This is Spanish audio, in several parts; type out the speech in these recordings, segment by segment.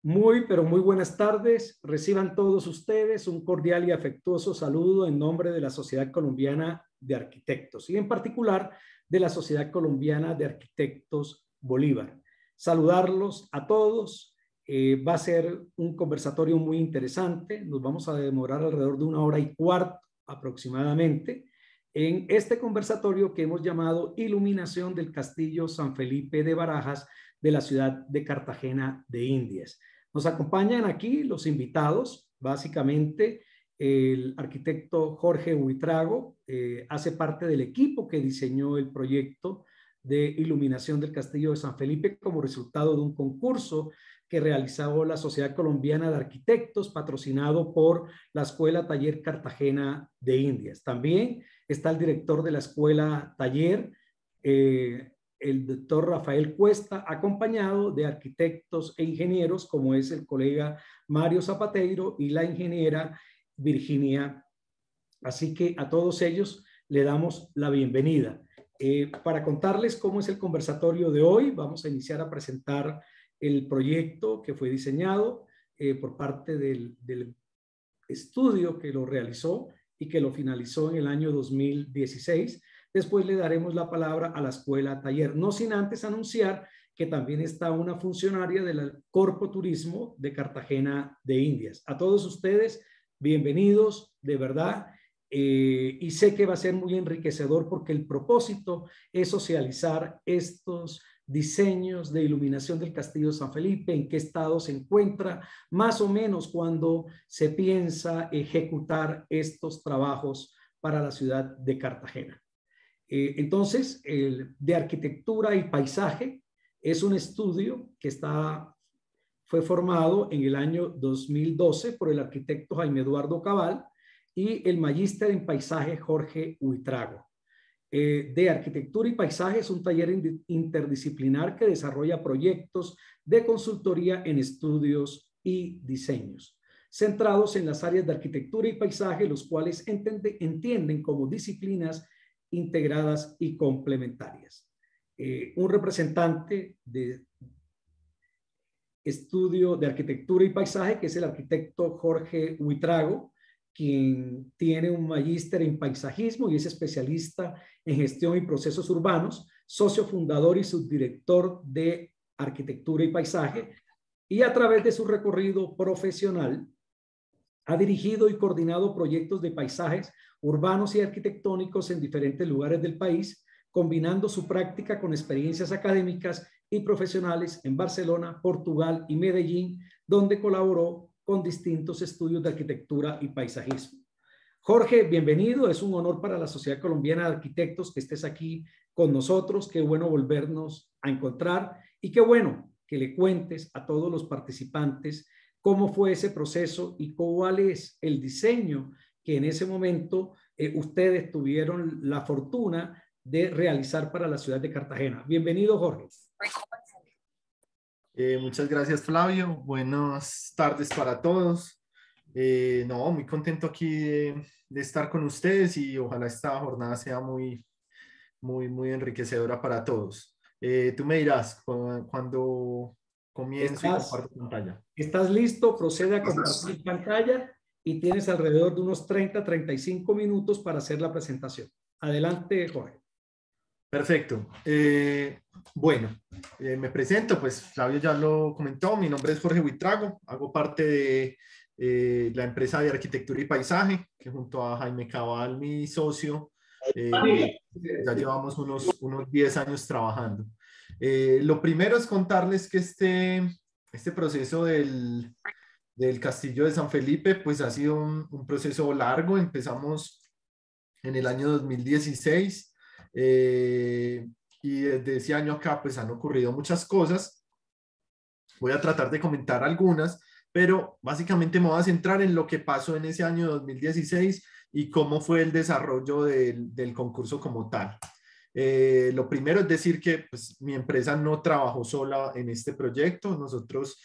Muy, pero muy buenas tardes. Reciban todos ustedes un cordial y afectuoso saludo en nombre de la Sociedad Colombiana de Arquitectos y en particular de la Sociedad Colombiana de Arquitectos Bolívar. Saludarlos a todos. Va a ser un conversatorio muy interesante. Nos vamos a demorar alrededor de 1 hora y cuarto aproximadamente en este conversatorio que hemos llamado Iluminación del Castillo San Felipe de Barajas de la ciudad de Cartagena de Indias. Nos acompañan aquí los invitados, básicamente el arquitecto Jorge Buitrago, hace parte del equipo que diseñó el proyecto de iluminación del Castillo de San Felipe como resultado de un concurso que realizó la Sociedad Colombiana de Arquitectos, patrocinado por la Escuela Taller Cartagena de Indias. También está el director de la Escuela Taller, el doctor Rafael Cuesta, acompañado de arquitectos e ingenieros, como es el colega Mario Zapateiro y la ingeniera Virginia. Así que a todos ellos le damos la bienvenida. Para contarles cómo es el conversatorio de hoy, vamos a iniciar a presentar el proyecto que fue diseñado por parte del estudio que lo realizó y que lo finalizó en el año 2016. Después le daremos la palabra a la Escuela Taller, no sin antes anunciar que también está una funcionaria del Corpo Turismo de Cartagena de Indias. A todos ustedes, bienvenidos, de verdad, y sé que va a ser muy enriquecedor porque el propósito es socializar estos diseños de iluminación del Castillo de San Felipe, en qué estado se encuentra, más o menos cuando se piensa ejecutar estos trabajos para la ciudad de Cartagena. Entonces, de arquitectura y paisaje es un estudio que fue formado en el año 2012 por el arquitecto Jaime Eduardo Cabal y el magíster en paisaje Jorge Buitrago. De arquitectura y paisaje es un taller interdisciplinar que desarrolla proyectos de consultoría en estudios y diseños, centrados en las áreas de arquitectura y paisaje, los cuales entienden como disciplinas integradas y complementarias. Un representante de estudio de arquitectura y paisaje, que es el arquitecto Jorge Buitrago, quien tiene un magíster en paisajismo y es especialista en gestión y procesos urbanos, socio fundador y subdirector de arquitectura y paisaje, y a través de su recorrido profesional ha dirigido y coordinado proyectos de paisajes urbanos y arquitectónicos en diferentes lugares del país, combinando su práctica con experiencias académicas y profesionales en Barcelona, Portugal y Medellín, donde colaboró con distintos estudios de arquitectura y paisajismo. Jorge, bienvenido. Es un honor para la Sociedad Colombiana de Arquitectos que estés aquí con nosotros. Qué bueno volvernos a encontrar y qué bueno que le cuentes a todos los participantes cómo fue ese proceso y cuál es el diseño que en ese momento ustedes tuvieron la fortuna de realizar para la ciudad de Cartagena. Bienvenido, Jorge. Muchas gracias, Flavio. Buenas tardes para todos. No, muy contento aquí de estar con ustedes y ojalá esta jornada sea muy enriquecedora para todos. Tú me dirás cuando comienzo y comparto pantalla. ¿Estás listo? Procede a compartir pantalla y tienes alrededor de unos 30-35 minutos para hacer la presentación. Adelante, Jorge. Perfecto. Bueno, me presento, pues Flavio ya lo comentó, mi nombre es Jorge Buitrago, hago parte de la empresa de arquitectura y paisaje, que junto a Jaime Cabal, mi socio, ya llevamos unos 10 años trabajando. Lo primero es contarles que este proceso del Castillo de San Felipe, pues ha sido un proceso largo. Empezamos en el año 2016 y desde ese año acá pues han ocurrido muchas cosas. Voy a tratar de comentar algunas, pero básicamente me voy a centrar en lo que pasó en ese año 2016 y cómo fue el desarrollo del concurso como tal. Lo primero es decir que pues, mi empresa no trabajó sola en este proyecto. Nosotros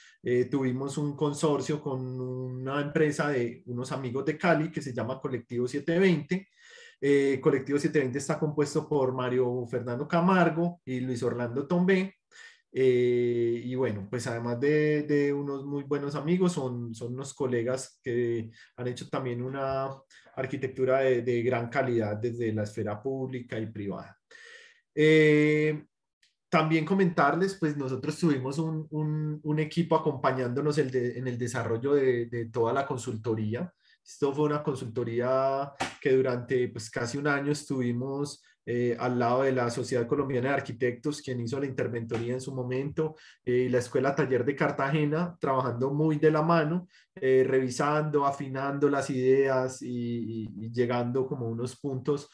tuvimos un consorcio con una empresa de unos amigos de Cali que se llama Colectivo 720. Colectivo 720 está compuesto por Mario Fernando Camargo y Luis Orlando Tombé. Y bueno, pues además de unos muy buenos amigos, son unos colegas que han hecho también una arquitectura de gran calidad desde la esfera pública y privada. Eh, También comentarles, pues nosotros tuvimos un equipo acompañándonos en el desarrollo de toda la consultoría. Esto fue una consultoría que durante pues, casi un año estuvimos al lado de la Sociedad Colombiana de Arquitectos, quien hizo la interventoría en su momento, y la Escuela Taller de Cartagena, trabajando muy de la mano, revisando, afinando las ideas y llegando como a unos puntos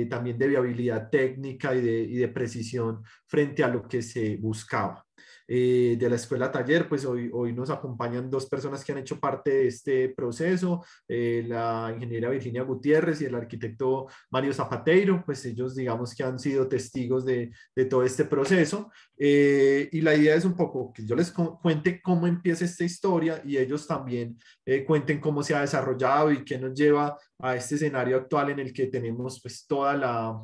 también de viabilidad técnica y de precisión frente a lo que se buscaba. De la escuela taller, pues hoy nos acompañan dos personas que han hecho parte de este proceso, la ingeniera Virginia Gutiérrez y el arquitecto Mario Zapateiro, pues ellos digamos que han sido testigos de todo este proceso. Y la idea es un poco que yo les cuente cómo empieza esta historia y ellos también cuenten cómo se ha desarrollado y qué nos lleva a este escenario actual en el que tenemos pues toda la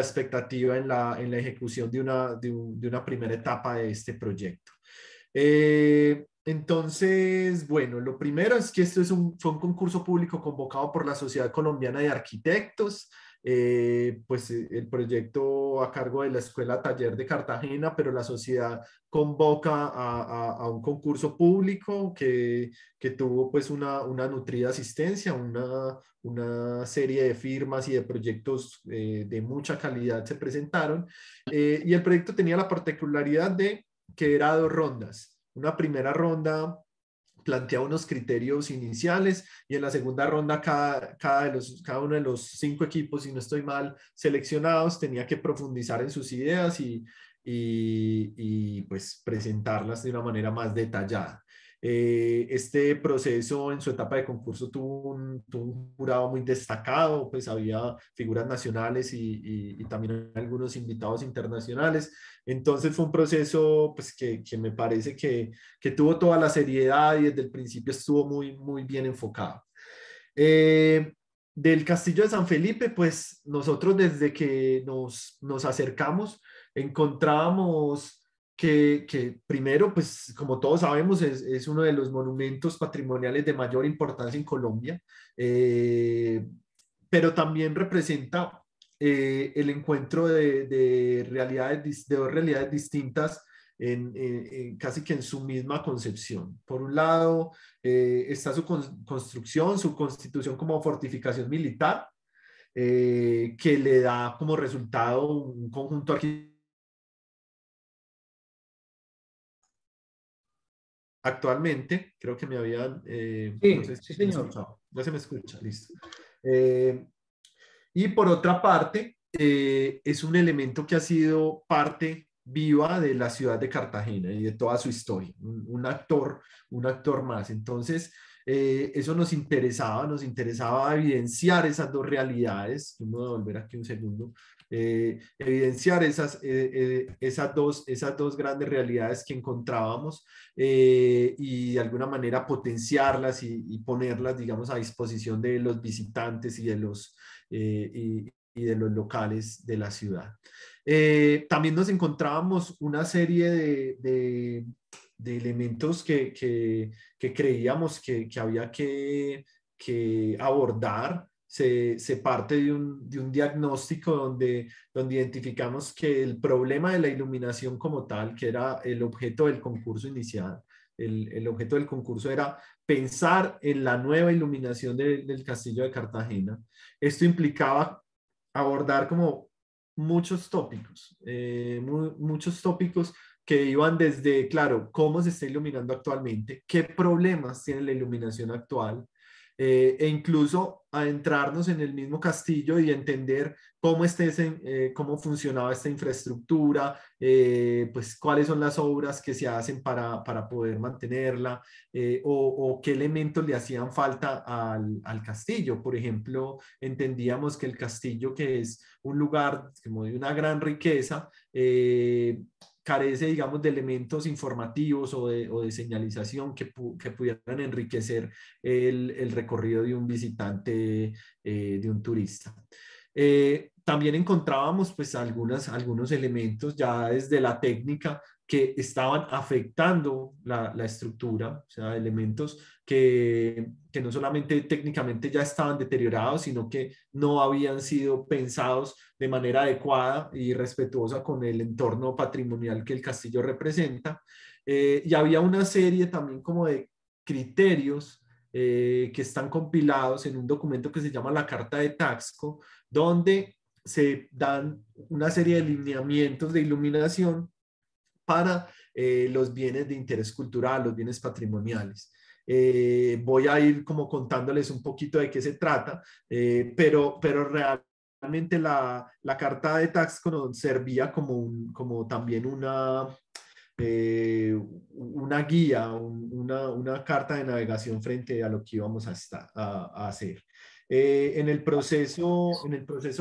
expectativa en la ejecución de una primera etapa de este proyecto. Entonces, bueno, lo primero es que esto fue un concurso público convocado por la Sociedad Colombiana de Arquitectos. Pues el proyecto a cargo de la Escuela Taller de Cartagena, pero la sociedad convoca a un concurso público que tuvo pues una nutrida asistencia, una serie de firmas y de proyectos de mucha calidad se presentaron, y el proyecto tenía la particularidad de que era 2 rondas. Una primera ronda planteaba unos criterios iniciales y en la segunda ronda cada uno de los 5 equipos, si no estoy mal, seleccionados tenía que profundizar en sus ideas y pues presentarlas de una manera más detallada. Este proceso en su etapa de concurso tuvo un jurado muy destacado, pues había figuras nacionales y también algunos invitados internacionales. Entonces fue un proceso pues, que me parece que tuvo toda la seriedad y desde el principio estuvo muy bien enfocado. Del Castillo de San Felipe, pues nosotros desde que nos acercamos encontrábamos que primero, pues como todos sabemos, es uno de los monumentos patrimoniales de mayor importancia en Colombia, pero también representa el encuentro de 2 realidades distintas casi que en su misma concepción. Por un lado, está su construcción, su constitución como fortificación militar, que le da como resultado un conjunto arquitectónico. Actualmente, creo que me habían, no sé Sí, si sí, me han señor. escuchado, ya se me escucha, listo. Eh, y por otra parte, es un elemento que ha sido parte viva de la ciudad de Cartagena y de toda su historia, un actor más. Entonces, eso nos interesaba evidenciar esas 2 realidades. Vamos a volver aquí un segundo. Evidenciar esas dos grandes realidades que encontrábamos y de alguna manera potenciarlas y ponerlas, digamos, a disposición de los visitantes y de los locales de la ciudad. También nos encontrábamos una serie de elementos que creíamos que había que abordar. Se parte de un diagnóstico donde identificamos que el problema de la iluminación como tal, que era el objeto del concurso inicial, el objeto del concurso era pensar en la nueva iluminación del Castillo de Cartagena. Esto implicaba abordar como muchos tópicos que iban desde, claro, cómo se está iluminando actualmente, qué problemas tiene la iluminación actual, e incluso adentrarnos en el mismo castillo y entender cómo funcionaba esta infraestructura, pues cuáles son las obras que se hacen para poder mantenerla, o qué elementos le hacían falta al castillo. Por ejemplo, entendíamos que el castillo, que es un lugar como de una gran riqueza, carece, digamos, de elementos informativos o de señalización que pudieran enriquecer el recorrido de un visitante, de un turista. También encontrábamos pues algunos elementos ya desde la técnica que estaban afectando la estructura, o sea, elementos que no solamente técnicamente ya estaban deteriorados, sino que no habían sido pensados de manera adecuada y respetuosa con el entorno patrimonial que el castillo representa. Y había una serie también como de criterios que están compilados en un documento que se llama la Carta de Taxco, donde se dan una serie de lineamientos de iluminación para los bienes de interés cultural, los bienes patrimoniales. Voy a ir como contándoles un poquito de qué se trata, pero realmente la Carta de Taxco nos servía como también una guía, una carta de navegación frente a lo que íbamos a hacer. En el proceso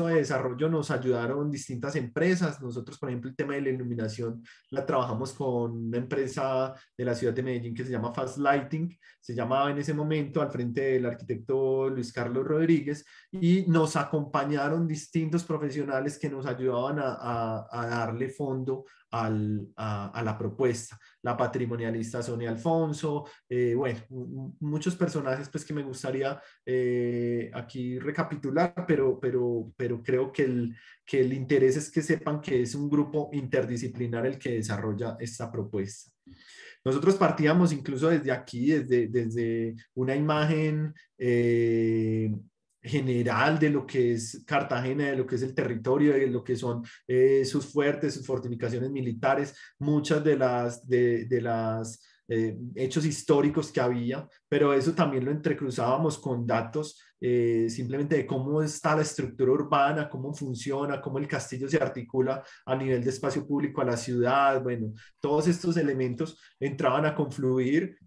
de desarrollo nos ayudaron distintas empresas. Nosotros, por ejemplo, el tema de la iluminación la trabajamos con una empresa de la ciudad de Medellín que se llama Fast Lighting. Se llamaba en ese momento al frente del arquitecto Luis Carlos Rodríguez, y nos acompañaron distintos profesionales que nos ayudaban a darle fondo a la propuesta. La patrimonialista Sonia Alfonso, bueno, muchos personajes pues que me gustaría aquí recapitular, pero creo que el interés es que sepan que es un grupo interdisciplinar el que desarrolla esta propuesta. Nosotros partíamos incluso desde aquí, desde una imagen general de lo que es Cartagena, de lo que es el territorio, de lo que son sus fuertes, sus fortificaciones militares, muchas de las hechos históricos que había, pero eso también lo entrecruzábamos con datos simplemente de cómo está la estructura urbana, cómo funciona, cómo el castillo se articula a nivel de espacio público a la ciudad. Bueno, todos estos elementos entraban a confluir.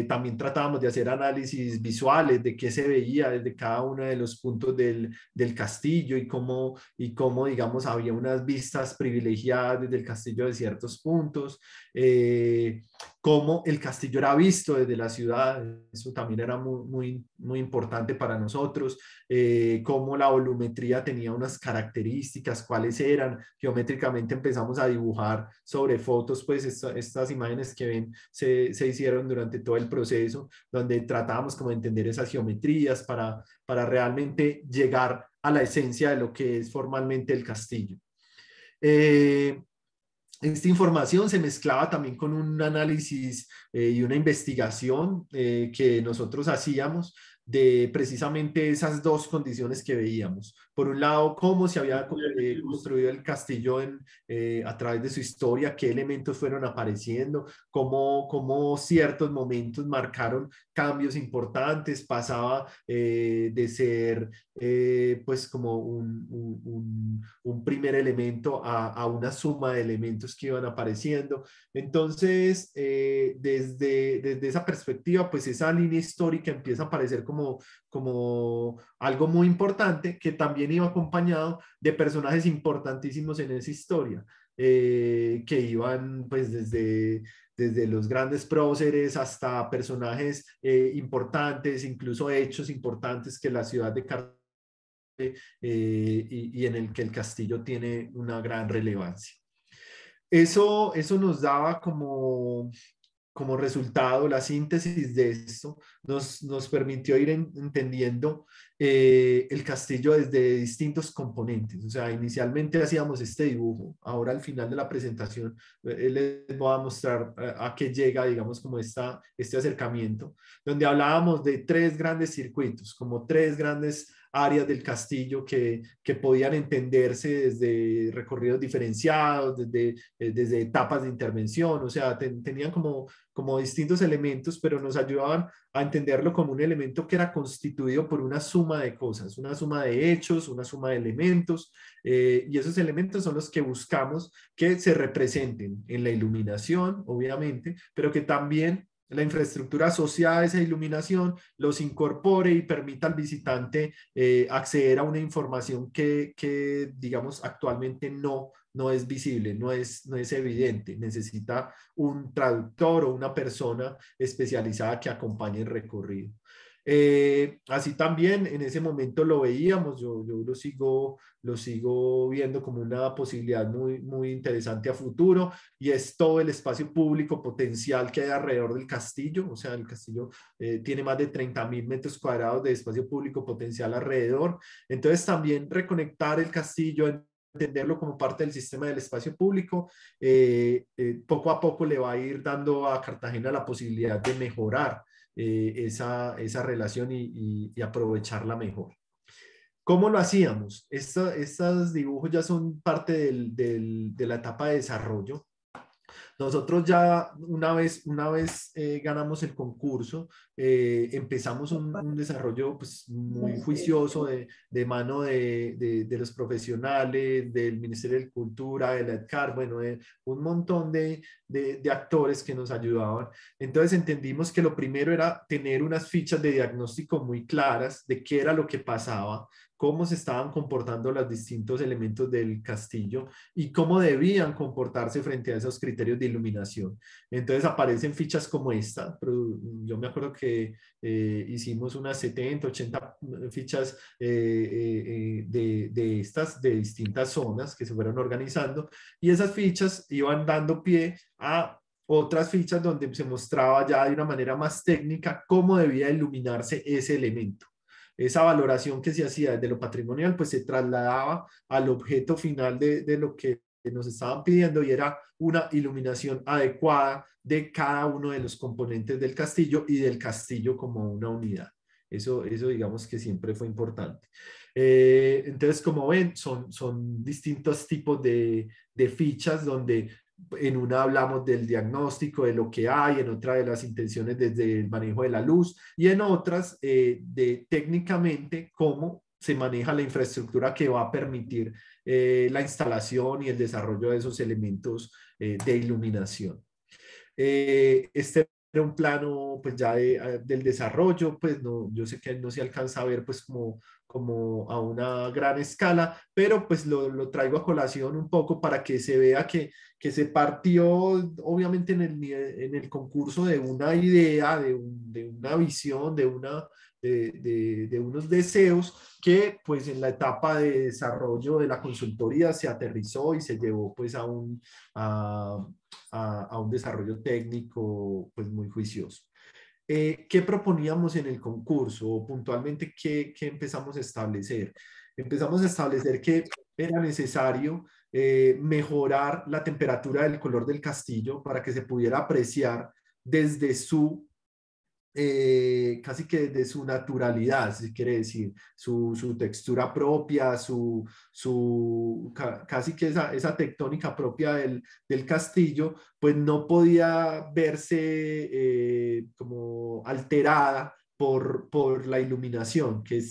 También tratábamos de hacer análisis visuales de qué se veía desde cada uno de los puntos del castillo y cómo, digamos, había unas vistas privilegiadas desde el castillo de ciertos puntos. Cómo el castillo era visto desde la ciudad, eso también era muy importante para nosotros, cómo la volumetría tenía unas características, cuáles eran. Geométricamente empezamos a dibujar sobre fotos, pues estas imágenes que ven se hicieron durante todo el proceso, donde tratábamos como de entender esas geometrías para realmente llegar a la esencia de lo que es formalmente el castillo. Esta información se mezclaba también con un análisis y una investigación que nosotros hacíamos de precisamente esas dos condiciones que veíamos. Por un lado, cómo se había construido el castillo a través de su historia, qué elementos fueron apareciendo, cómo ciertos momentos marcaron cambios importantes, pasaba de ser pues como un primer elemento a una suma de elementos que iban apareciendo. Entonces, desde esa perspectiva, pues esa línea histórica empieza a aparecer como algo muy importante, que también iba acompañado de personajes importantísimos en esa historia, que iban pues desde los grandes próceres hasta personajes importantes, incluso hechos importantes que la ciudad de Cartagena y en el que el castillo tiene una gran relevancia. Eso nos daba como resultado, la síntesis de esto nos permitió ir entendiendo el castillo desde distintos componentes. O sea, inicialmente hacíamos este dibujo, ahora al final de la presentación les voy a mostrar a qué llega, digamos, como este acercamiento, donde hablábamos de tres grandes circuitos, como tres grandes áreas del castillo que podían entenderse desde recorridos diferenciados, desde etapas de intervención. O sea, tenían como distintos elementos, pero nos ayudaban a entenderlo como un elemento que era constituido por una suma de cosas, una suma de hechos, una suma de elementos, y esos elementos son los que buscamos que se representen en la iluminación, obviamente, pero que también la infraestructura asociada a esa iluminación los incorpore y permita al visitante acceder a una información que digamos, actualmente no es visible, no es evidente. Necesita un traductor o una persona especializada que acompañe el recorrido. Así también en ese momento lo veíamos, yo lo sigo viendo como una posibilidad muy, muy interesante a futuro, y es todo el espacio público potencial que hay alrededor del castillo. O sea, el castillo tiene más de 30.000 metros cuadrados de espacio público potencial alrededor. Entonces también reconectar el castillo, entenderlo como parte del sistema del espacio público, poco a poco le va a ir dando a Cartagena la posibilidad de mejorar esa relación y aprovecharla mejor. ¿Cómo lo hacíamos? Estos dibujos ya son parte de la etapa de desarrollo. Nosotros ya una vez ganamos el concurso, empezamos un desarrollo pues, muy juicioso de mano de los profesionales, del Ministerio de Cultura, de la EDCAR, bueno, de un montón de actores que nos ayudaban. Entonces entendimos que lo primero era tener unas fichas de diagnóstico muy claras de qué era lo que pasaba, cómo se estaban comportando los distintos elementos del castillo y cómo debían comportarse frente a esos criterios de iluminación. Entonces aparecen fichas como esta, pero yo me acuerdo que hicimos unas 70, 80 fichas de estas, de distintas zonas que se fueron organizando, y esas fichas iban dando pie a otras fichas donde se mostraba ya de una manera más técnica cómo debía iluminarse ese elemento. Esa valoración que se hacía desde lo patrimonial, pues se trasladaba al objeto final de lo que nos estaban pidiendo, y era una iluminación adecuada de cada uno de los componentes del castillo y del castillo como una unidad. Eso digamos que siempre fue importante. Entonces, como ven, son distintos tipos de fichas donde en una hablamos del diagnóstico, de lo que hay, en otra de las intenciones desde el manejo de la luz, y en otras de técnicamente cómo se maneja la infraestructura que va a permitir la instalación y el desarrollo de esos elementos de iluminación. Este era un plano pues ya del desarrollo, pues no, yo sé que no se alcanza a ver pues como a una gran escala, pero pues lo traigo a colación un poco para que se vea que se partió obviamente en el concurso de una idea, de una visión, de unos deseos que pues en la etapa de desarrollo de la consultoría se aterrizó y se llevó pues a un desarrollo técnico pues muy juicioso. ¿Qué proponíamos en el concurso? O puntualmente, ¿qué empezamos a establecer? Empezamos a establecer que era necesario mejorar la temperatura del color del castillo para que se pudiera apreciar desde casi que de su naturalidad, si quiere decir, su textura propia, casi que esa tectónica propia del castillo, pues no podía verse como alterada por la iluminación, que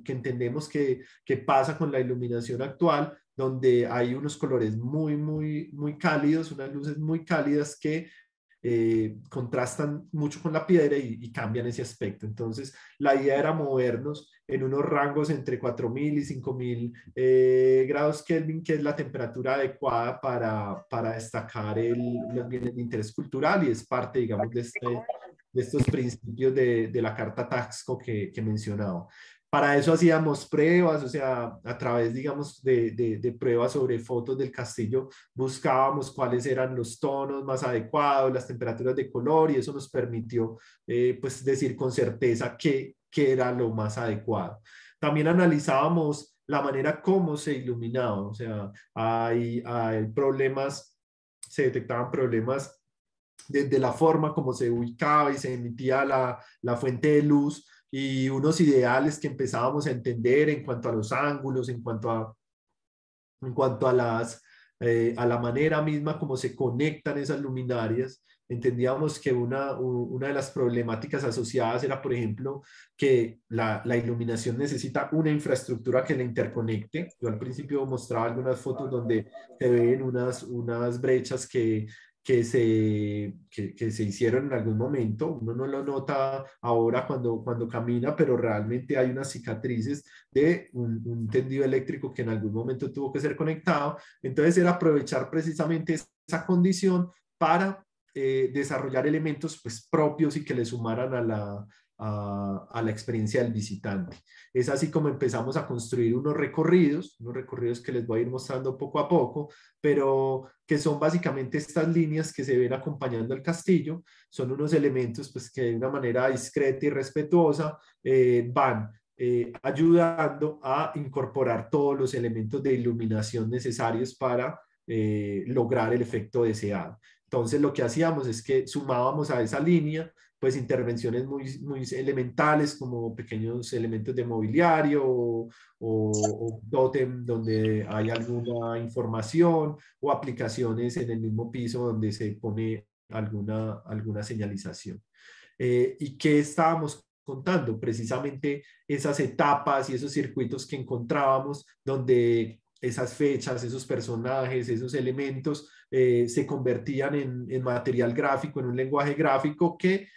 entendemos que pasa con la iluminación actual, donde hay unos colores muy, muy, muy cálidos, unas luces muy cálidas que contrastan mucho con la piedra y cambian ese aspecto. Entonces, la idea era movernos en unos rangos entre 4.000 y 5.000 grados Kelvin, que es la temperatura adecuada para destacar el interés cultural, y es parte, digamos, de estos principios de la Carta Taxco que mencionaba. Para eso hacíamos pruebas, o sea, a través, digamos, de pruebas sobre fotos del castillo, buscábamos cuáles eran los tonos más adecuados, las temperaturas de color, y eso nos permitió, pues, decir con certeza qué era lo más adecuado. También analizábamos la manera como se iluminaba, o sea, hay problemas, se detectaban problemas desde la forma como se ubicaba y se emitía la fuente de luz, y unos ideales que empezábamos a entender en cuanto a los ángulos, en cuanto a la manera misma como se conectan esas luminarias. Entendíamos que una de las problemáticas asociadas era, por ejemplo, que la iluminación necesita una infraestructura que la interconecte. Yo al principio mostraba algunas fotos donde se ven unas brechas que se hicieron en algún momento. Uno no lo nota ahora cuando camina, pero realmente hay unas cicatrices de un tendido eléctrico que en algún momento tuvo que ser conectado. Entonces era aprovechar precisamente esa condición para desarrollar elementos pues, propios y que le sumaran a la experiencia del visitante. Es así como empezamos a construir unos recorridos que les voy a ir mostrando poco a poco, pero que son básicamente estas líneas que se ven acompañando el castillo. Son unos elementos pues, que de una manera discreta y respetuosa van ayudando a incorporar todos los elementos de iluminación necesarios para lograr el efecto deseado. Entonces lo que hacíamos es que sumábamos a esa línea pues intervenciones muy elementales como pequeños elementos de mobiliario o tótem donde hay alguna información o aplicaciones en el mismo piso donde se pone alguna señalización. ¿Y qué estábamos contando? Precisamente esas etapas y esos circuitos que encontrábamos donde esas fechas, esos personajes, esos elementos se convertían en material gráfico, en un lenguaje gráfico que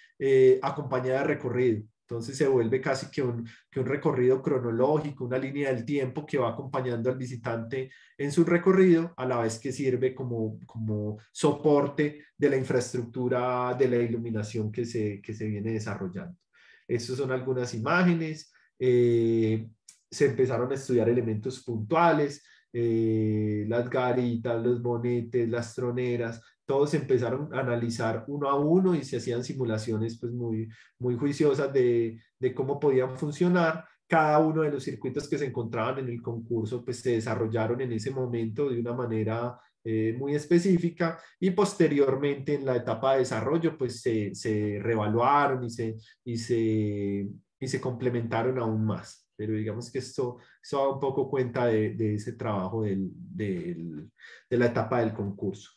acompaña de recorrido. Entonces se vuelve casi que un recorrido cronológico, una línea del tiempo que va acompañando al visitante en su recorrido, a la vez que sirve como soporte de la infraestructura de la iluminación que se viene desarrollando. Estas son algunas imágenes. Se empezaron a estudiar elementos puntuales, las garitas, los bonetes, las troneras, todos empezaron a analizar uno a uno y se hacían simulaciones pues muy juiciosas de cómo podían funcionar. Cada uno de los circuitos que se encontraban en el concurso pues se desarrollaron en ese momento de una manera muy específica y posteriormente en la etapa de desarrollo pues se reevaluaron y se complementaron aún más. Pero digamos que esto da un poco cuenta de ese trabajo de la etapa del concurso.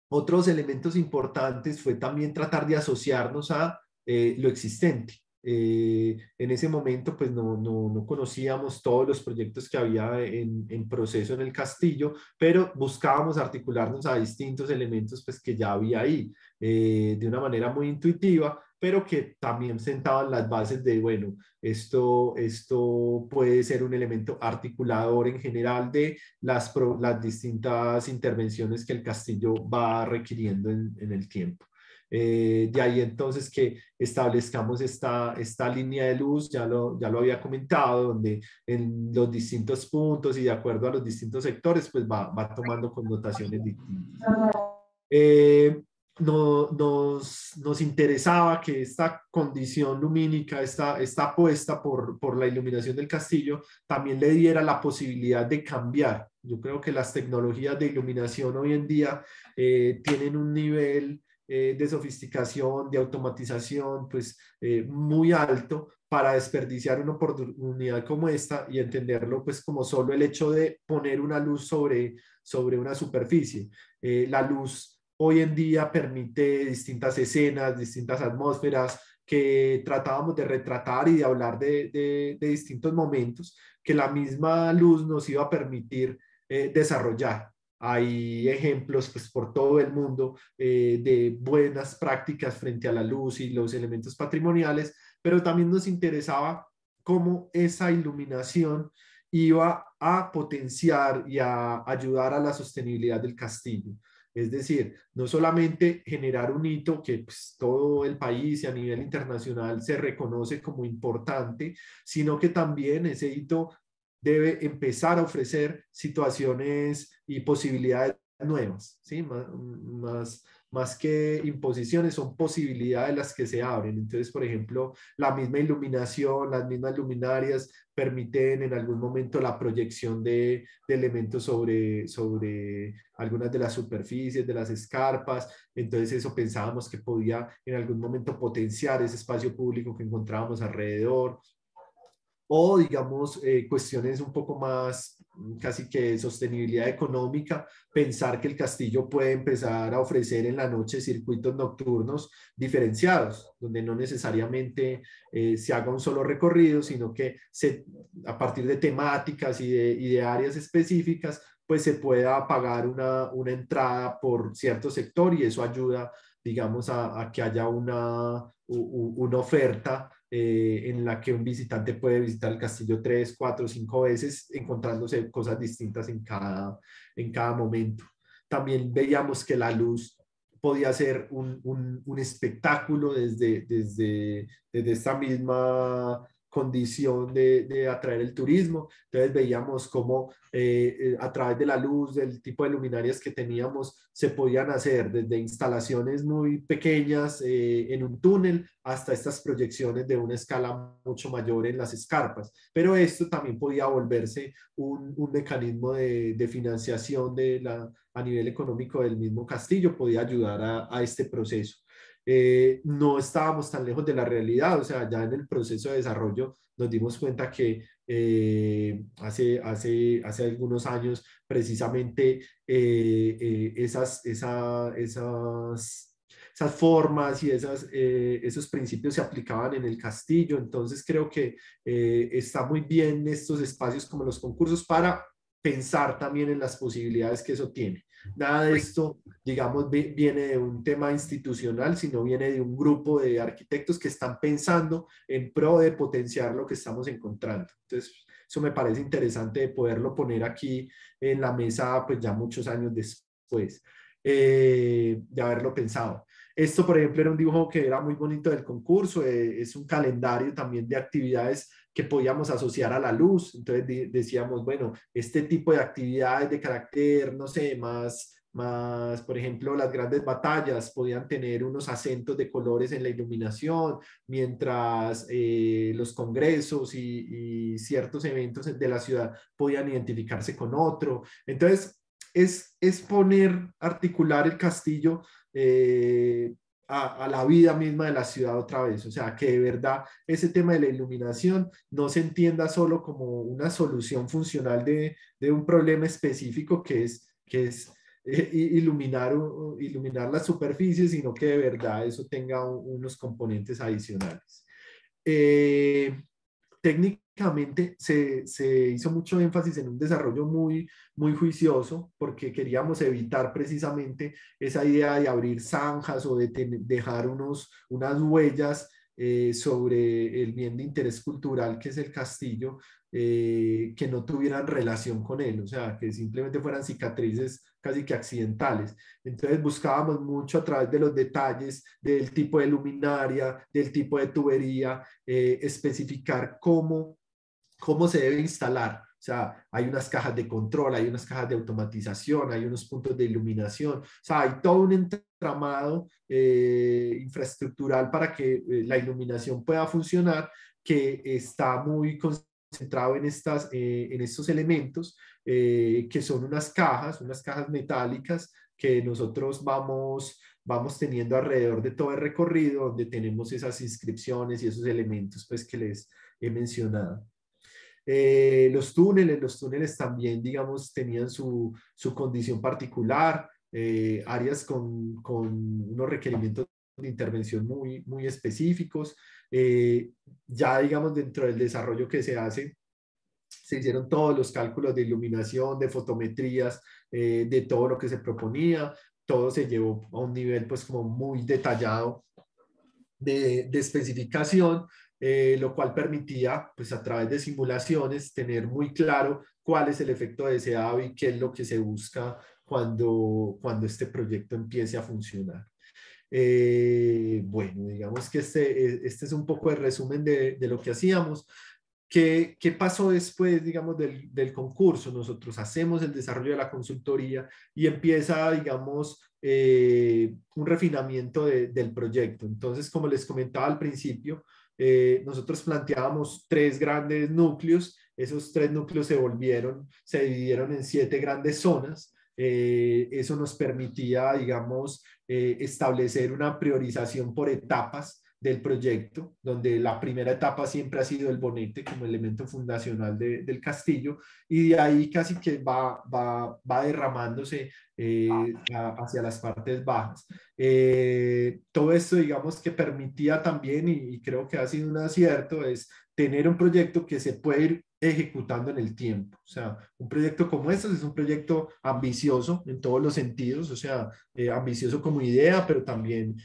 Otros elementos importantes fue también tratar de asociarnos a lo existente. En ese momento pues no conocíamos todos los proyectos que había en proceso en el castillo, pero buscábamos articularnos a distintos elementos pues que ya había ahí de una manera muy intuitiva, pero que también sentaban las bases de, bueno, esto puede ser un elemento articulador en general de las distintas intervenciones que el castillo va requiriendo en el tiempo. De ahí entonces que establezcamos esta línea de luz, ya lo había comentado, donde en los distintos puntos y de acuerdo a los distintos sectores, pues va tomando connotaciones distintas. Nos interesaba que esta condición lumínica, esta apuesta por la iluminación del castillo, también le diera la posibilidad de cambiar. Yo creo que las tecnologías de iluminación hoy en día tienen un nivel de sofisticación, de automatización, pues muy alto para desperdiciar una oportunidad como esta y entenderlo pues como solo el hecho de poner una luz sobre una superficie. La luz hoy en día permite distintas escenas, distintas atmósferas que tratábamos de retratar y de hablar de distintos momentos que la misma luz nos iba a permitir desarrollar. Hay ejemplos pues, por todo el mundo de buenas prácticas frente a la luz y los elementos patrimoniales, pero también nos interesaba cómo esa iluminación iba a potenciar y a ayudar a la sostenibilidad del castillo. Es decir, no solamente generar un hito que pues, todo el país y a nivel internacional se reconoce como importante, sino que también ese hito debe empezar a ofrecer situaciones y posibilidades nuevas, ¿sí? Más que imposiciones, son posibilidades las que se abren. Entonces, por ejemplo, la misma iluminación, las mismas luminarias permiten en algún momento la proyección de elementos sobre algunas de las superficies, de las escarpas. Entonces, eso pensábamos que podía en algún momento potenciar ese espacio público que encontrábamos alrededor. O digamos cuestiones un poco más casi que de sostenibilidad económica, pensar que el castillo puede empezar a ofrecer en la noche circuitos nocturnos diferenciados, donde no necesariamente se haga un solo recorrido, sino que a partir de temáticas y de áreas específicas, pues se pueda pagar una entrada por cierto sector y eso ayuda, digamos, a que haya una oferta en la que un visitante puede visitar el castillo 3, 4, 5 veces, encontrándose cosas distintas en cada momento. También veíamos que la luz podía ser un espectáculo desde esta misma condición de atraer el turismo. Entonces veíamos cómo a través de la luz, del tipo de luminarias que teníamos, se podían hacer desde instalaciones muy pequeñas en un túnel hasta estas proyecciones de una escala mucho mayor en las escarpas. Pero esto también podía volverse un mecanismo de financiación a nivel económico del mismo castillo, podía ayudar a este proceso. No estábamos tan lejos de la realidad, o sea, ya en el proceso de desarrollo nos dimos cuenta que hace algunos años precisamente esas formas y esos principios se aplicaban en el castillo. Entonces creo que está muy bien estos espacios como los concursos para pensar también en las posibilidades que eso tiene. Nada de esto, digamos, viene de un tema institucional, sino viene de un grupo de arquitectos que están pensando en pro de potenciar lo que estamos encontrando. Entonces, eso me parece interesante de poderlo poner aquí en la mesa, pues ya muchos años después de haberlo pensado. Esto, por ejemplo, era un dibujo que era muy bonito del concurso, es un calendario también de actividades que podíamos asociar a la luz. Entonces decíamos, bueno, este tipo de actividades de carácter, no sé, más, por ejemplo, las grandes batallas podían tener unos acentos de colores en la iluminación, mientras los congresos y ciertos eventos de la ciudad podían identificarse con otro. Entonces, es poner, articular el castillo a la vida misma de la ciudad otra vez. O sea, que de verdad ese tema de la iluminación no se entienda solo como una solución funcional de un problema específico que es iluminar las superficies, sino que de verdad eso tenga unos componentes adicionales. Técnicamente se hizo mucho énfasis en un desarrollo muy juicioso porque queríamos evitar precisamente esa idea de abrir zanjas o de dejar unas huellas sobre el bien de interés cultural que es el castillo, que no tuvieran relación con él, o sea, que simplemente fueran cicatrices casi que accidentales. Entonces buscábamos mucho a través de los detalles del tipo de luminaria, del tipo de tubería, especificar cómo se debe instalar. O sea, hay unas cajas de control, hay unas cajas de automatización, hay unos puntos de iluminación. O sea, hay todo un entramado infraestructural para que la iluminación pueda funcionar, que está muy concentrado en estos elementos, que son unas cajas metálicas que nosotros vamos teniendo alrededor de todo el recorrido, donde tenemos esas inscripciones y esos elementos pues, que les he mencionado. Los túneles también, digamos, tenían su condición particular, áreas con unos requerimientos de intervención muy específicos. Ya, digamos, dentro del desarrollo que se hace, se hicieron todos los cálculos de iluminación, de fotometrías, de todo lo que se proponía. Todo se llevó a un nivel, pues, como muy detallado de especificación, lo cual permitía, pues a través de simulaciones, tener muy claro cuál es el efecto deseado y qué es lo que se busca cuando este proyecto empiece a funcionar. Bueno, digamos que este es un poco el resumen de lo que hacíamos. ¿Qué pasó después, digamos, del concurso? Nosotros hacemos el desarrollo de la consultoría y empieza, digamos, un refinamiento del proyecto. Entonces, como les comentaba al principio, nosotros planteábamos 3 grandes núcleos. Esos 3 núcleos se dividieron en 7 grandes zonas. Eso nos permitía, digamos, establecer una priorización por etapas del proyecto, donde la primera etapa siempre ha sido el bonete como elemento fundacional del castillo, y de ahí casi que va derramándose hacia las partes bajas. Todo esto, digamos, que permitía también, y creo que ha sido un acierto, es tener un proyecto que se puede ir ejecutando en el tiempo. O sea, un proyecto como este es un proyecto ambicioso en todos los sentidos, o sea, ambicioso como idea, pero también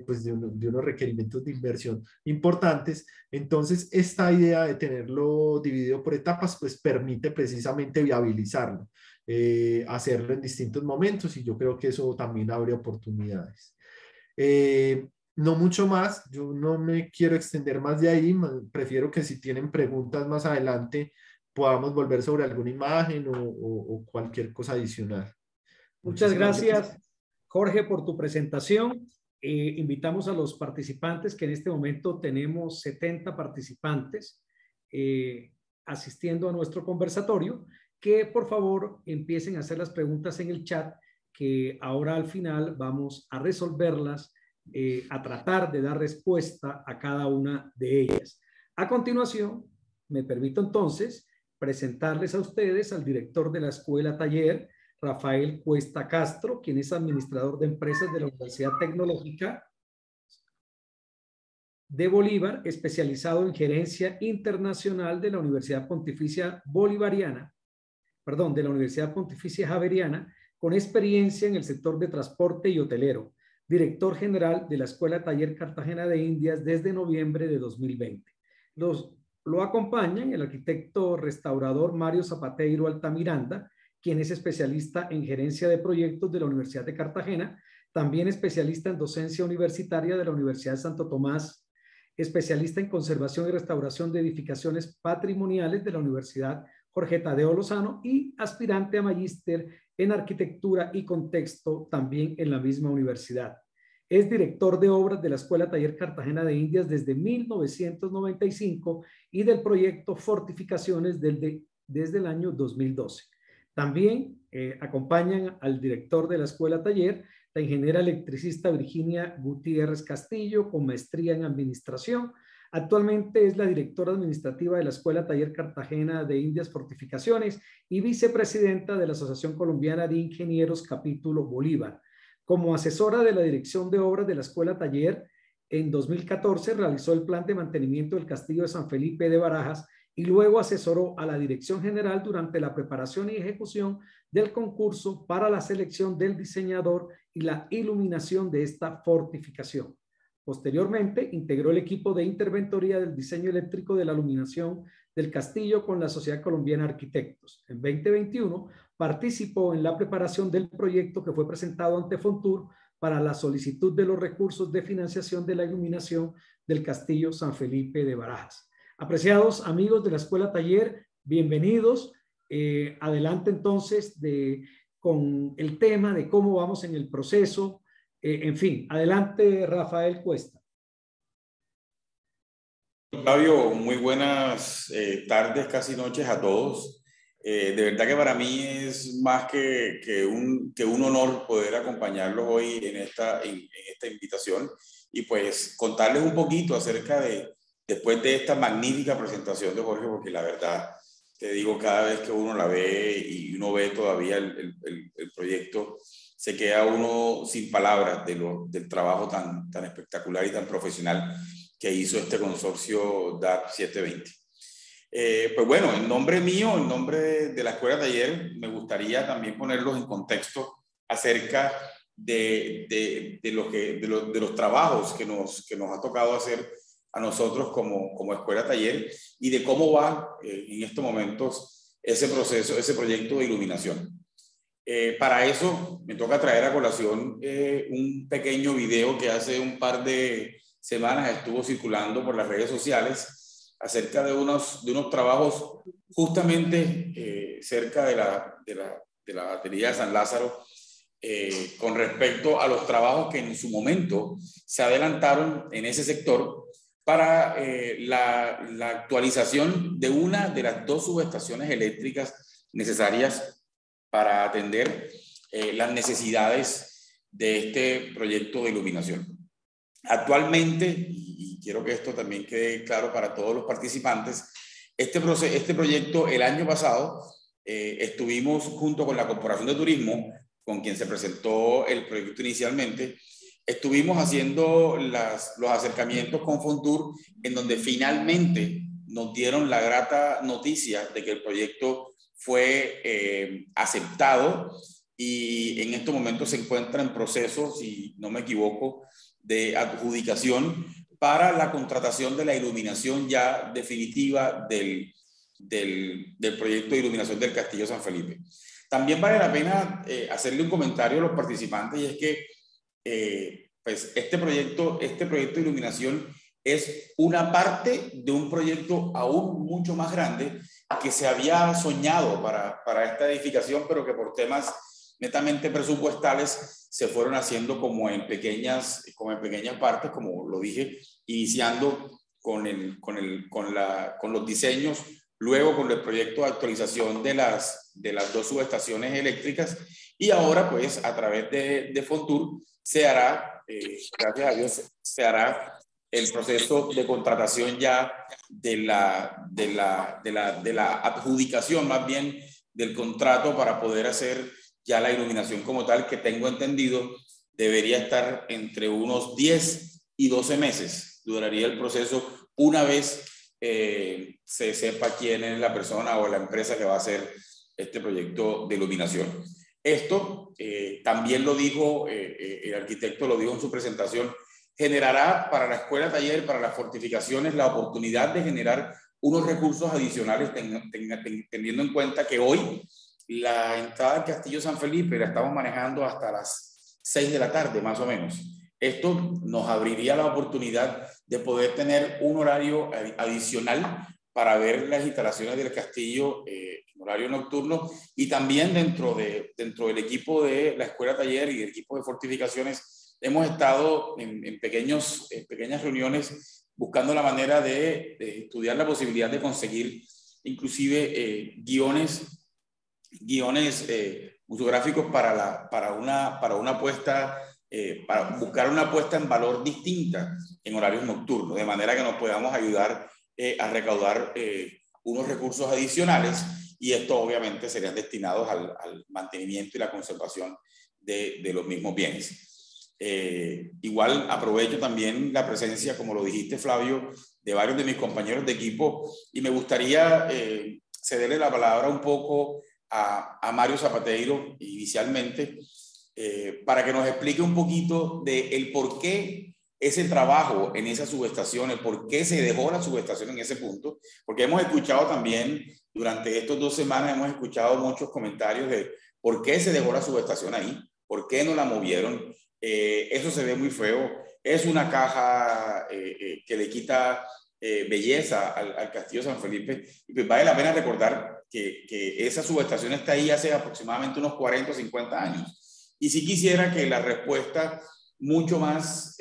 pues de unos requerimientos de inversión importantes. Entonces, esta idea de tenerlo dividido por etapas, pues permite precisamente viabilizarlo. hacerlo en distintos momentos y yo creo que eso también abre oportunidades. No mucho más, yo no me quiero extender más de ahí, prefiero que si tienen preguntas más adelante podamos volver sobre alguna imagen o cualquier cosa adicional. Muchas Muchísimas gracias. gracias, Jorge, por tu presentación. Invitamos a los participantes, que en este momento tenemos 70 participantes asistiendo a nuestro conversatorio, que por favor empiecen a hacer las preguntas en el chat, que ahora al final vamos a resolverlas, a tratar de dar respuesta a cada una de ellas. A continuación, me permito entonces presentarles a ustedes al director de la Escuela Taller, Rafael Cuesta Castro, quien es administrador de empresas de la Universidad Tecnológica de Bolívar, especializado en gerencia internacional de la Universidad Pontificia Bolivariana, perdón, de la Universidad Pontificia Javeriana, con experiencia en el sector de transporte y hotelero, director general de la Escuela Taller Cartagena de Indias desde noviembre de 2020. Lo acompañan el arquitecto restaurador Mario Zapateiro Altamiranda, quien es especialista en gerencia de proyectos de la Universidad de Cartagena, también especialista en docencia universitaria de la Universidad de Santo Tomás, especialista en conservación y restauración de edificaciones patrimoniales de la Universidad Jorge Tadeo Lozano y aspirante a magíster en arquitectura y contexto también en la misma universidad. Es director de obras de la Escuela Taller Cartagena de Indias desde 1995 y del proyecto Fortificaciones desde el año 2012. También acompañan al director de la Escuela Taller, la ingeniera electricista Virginia Gutiérrez Castillo, con maestría en administración. Actualmente es la directora administrativa de la Escuela Taller Cartagena de Indias Fortificaciones y vicepresidenta de la Asociación Colombiana de Ingenieros Capítulo Bolívar. Como asesora de la Dirección de Obras de la Escuela Taller, en 2014 realizó el plan de mantenimiento del Castillo de San Felipe de Barajas y luego asesoró a la Dirección General durante la preparación y ejecución del concurso para la selección del diseñador y la iluminación de esta fortificación. Posteriormente, integró el equipo de interventoría del diseño eléctrico de la iluminación del castillo con la Sociedad Colombiana de Arquitectos. En 2021, participó en la preparación del proyecto que fue presentado ante Fontur para la solicitud de los recursos de financiación de la iluminación del Castillo San Felipe de Barajas. Apreciados amigos de la Escuela Taller, bienvenidos. Adelante entonces con el tema de cómo vamos en el proceso. En fin, adelante Rafael Cuesta. Flavio, muy buenas tardes, casi noches a todos. De verdad que para mí es más que un honor poder acompañarlos hoy en esta invitación y pues contarles un poquito acerca después de esta magnífica presentación de Jorge, porque la verdad, te digo, cada vez que uno la ve y uno ve todavía el proyecto, se queda uno sin palabras del trabajo tan espectacular y tan profesional que hizo este consorcio DAP 720. Pues bueno, en nombre mío, en nombre de la Escuela Taller, me gustaría también ponerlos en contexto acerca de los trabajos que nos ha tocado hacer a nosotros como Escuela Taller y de cómo va en estos momentos ese proceso, ese proyecto de iluminación. Para eso me toca traer a colación un pequeño video que hace un par de semanas estuvo circulando por las redes sociales acerca de unos trabajos justamente cerca de la batería de San Lázaro con respecto a los trabajos que en su momento se adelantaron en ese sector para la actualización de una de las dos subestaciones eléctricas necesarias para atender las necesidades de este proyecto de iluminación. Actualmente, y quiero que esto también quede claro para todos los participantes, este proyecto el año pasado estuvimos junto con la Corporación de Turismo, con quien se presentó el proyecto inicialmente, estuvimos haciendo los acercamientos con Fontur, en donde finalmente nos dieron la grata noticia de que el proyecto fue aceptado y en estos momentos se encuentra en proceso, si no me equivoco, de adjudicación para la contratación de la iluminación ya definitiva del proyecto de iluminación del Castillo San Felipe. También vale la pena hacerle un comentario a los participantes, y es que pues este proyecto de iluminación es una parte de un proyecto aún mucho más grande que se había soñado para esta edificación, pero que por temas netamente presupuestales se fueron haciendo como en pequeñas partes, como lo dije, iniciando con los diseños, luego con el proyecto de actualización de las 2 subestaciones eléctricas, y ahora pues a través de Fontur se hará, gracias a Dios, se hará el proceso de contratación ya de la adjudicación, más bien del contrato, para poder hacer ya la iluminación como tal, que tengo entendido debería estar entre unos 10 y 12 meses. Duraría el proceso una vez se sepa quién es la persona o la empresa que va a hacer este proyecto de iluminación. Esto también lo dijo, el arquitecto lo dijo en su presentación, generará para la escuela taller, para las fortificaciones, la oportunidad de generar unos recursos adicionales, teniendo en cuenta que hoy la entrada al Castillo San Felipe la estamos manejando hasta las 6 de la tarde, más o menos. Esto nos abriría la oportunidad de poder tener un horario adicional para ver las instalaciones del castillo en horario nocturno, y también dentro del equipo de la escuela taller y del equipo de fortificaciones hemos estado en pequeñas reuniones buscando la manera de estudiar la posibilidad de conseguir inclusive guiones museográficos para una puesta, para buscar una puesta en valor distinta en horarios nocturnos, de manera que nos podamos ayudar a recaudar unos recursos adicionales, y estos obviamente serían destinados al mantenimiento y la conservación de los mismos bienes. Igual aprovecho también la presencia, como lo dijiste, Flavio, de varios de mis compañeros de equipo, y me gustaría cederle la palabra un poco a Mario Zapateiro inicialmente, para que nos explique un poquito de el por qué ese trabajo en esa subestación, el por qué se dejó la subestación en ese punto, porque hemos escuchado también durante estas 2 semanas, hemos escuchado muchos comentarios de por qué se dejó la subestación ahí, por qué no la movieron. Eso se ve muy feo, es una caja que le quita belleza al Castillo San Felipe, y pues vale la pena recordar que esa subestación está ahí hace aproximadamente unos 40 o 50 años, y si quisiera que la respuesta mucho más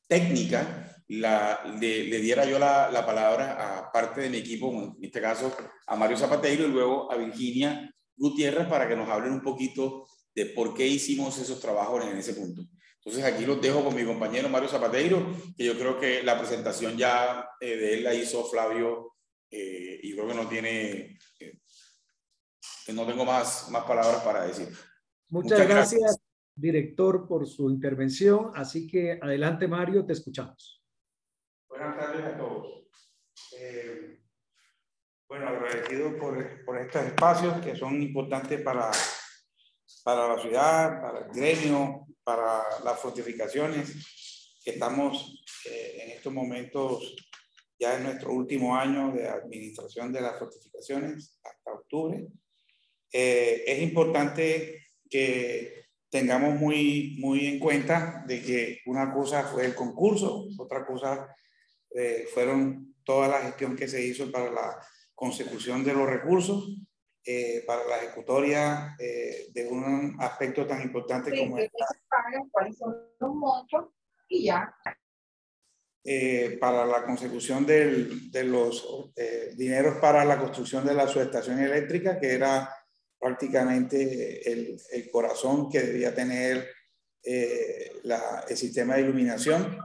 técnica le diera yo la palabra a parte de mi equipo, en este caso a Mario Zapateiro y luego a Virginia Gutiérrez, para que nos hablen un poquito de por qué hicimos esos trabajos en ese punto. Entonces aquí los dejo con mi compañero Mario Zapateiro, que yo creo que la presentación ya de él la hizo Flavio, y creo que no tiene, que no tengo más palabras para decir. Muchas gracias, director, por su intervención. Así que adelante, Mario, te escuchamos. Buenas tardes a todos. Bueno, agradecido por estos espacios que son importantes para la ciudad, para el gremio, para las fortificaciones, que estamos en estos momentos ya en nuestro último año de administración de las fortificaciones, hasta octubre. Es importante que tengamos muy en cuenta de que una cosa fue el concurso, otra cosa fueron toda la gestión que se hizo para la consecución de los recursos, para la ejecutoria de un aspecto tan importante como cuáles son los montos y ya. Para la consecución de los dineros para la construcción de la subestación eléctrica, que era prácticamente el corazón que debía tener el sistema de iluminación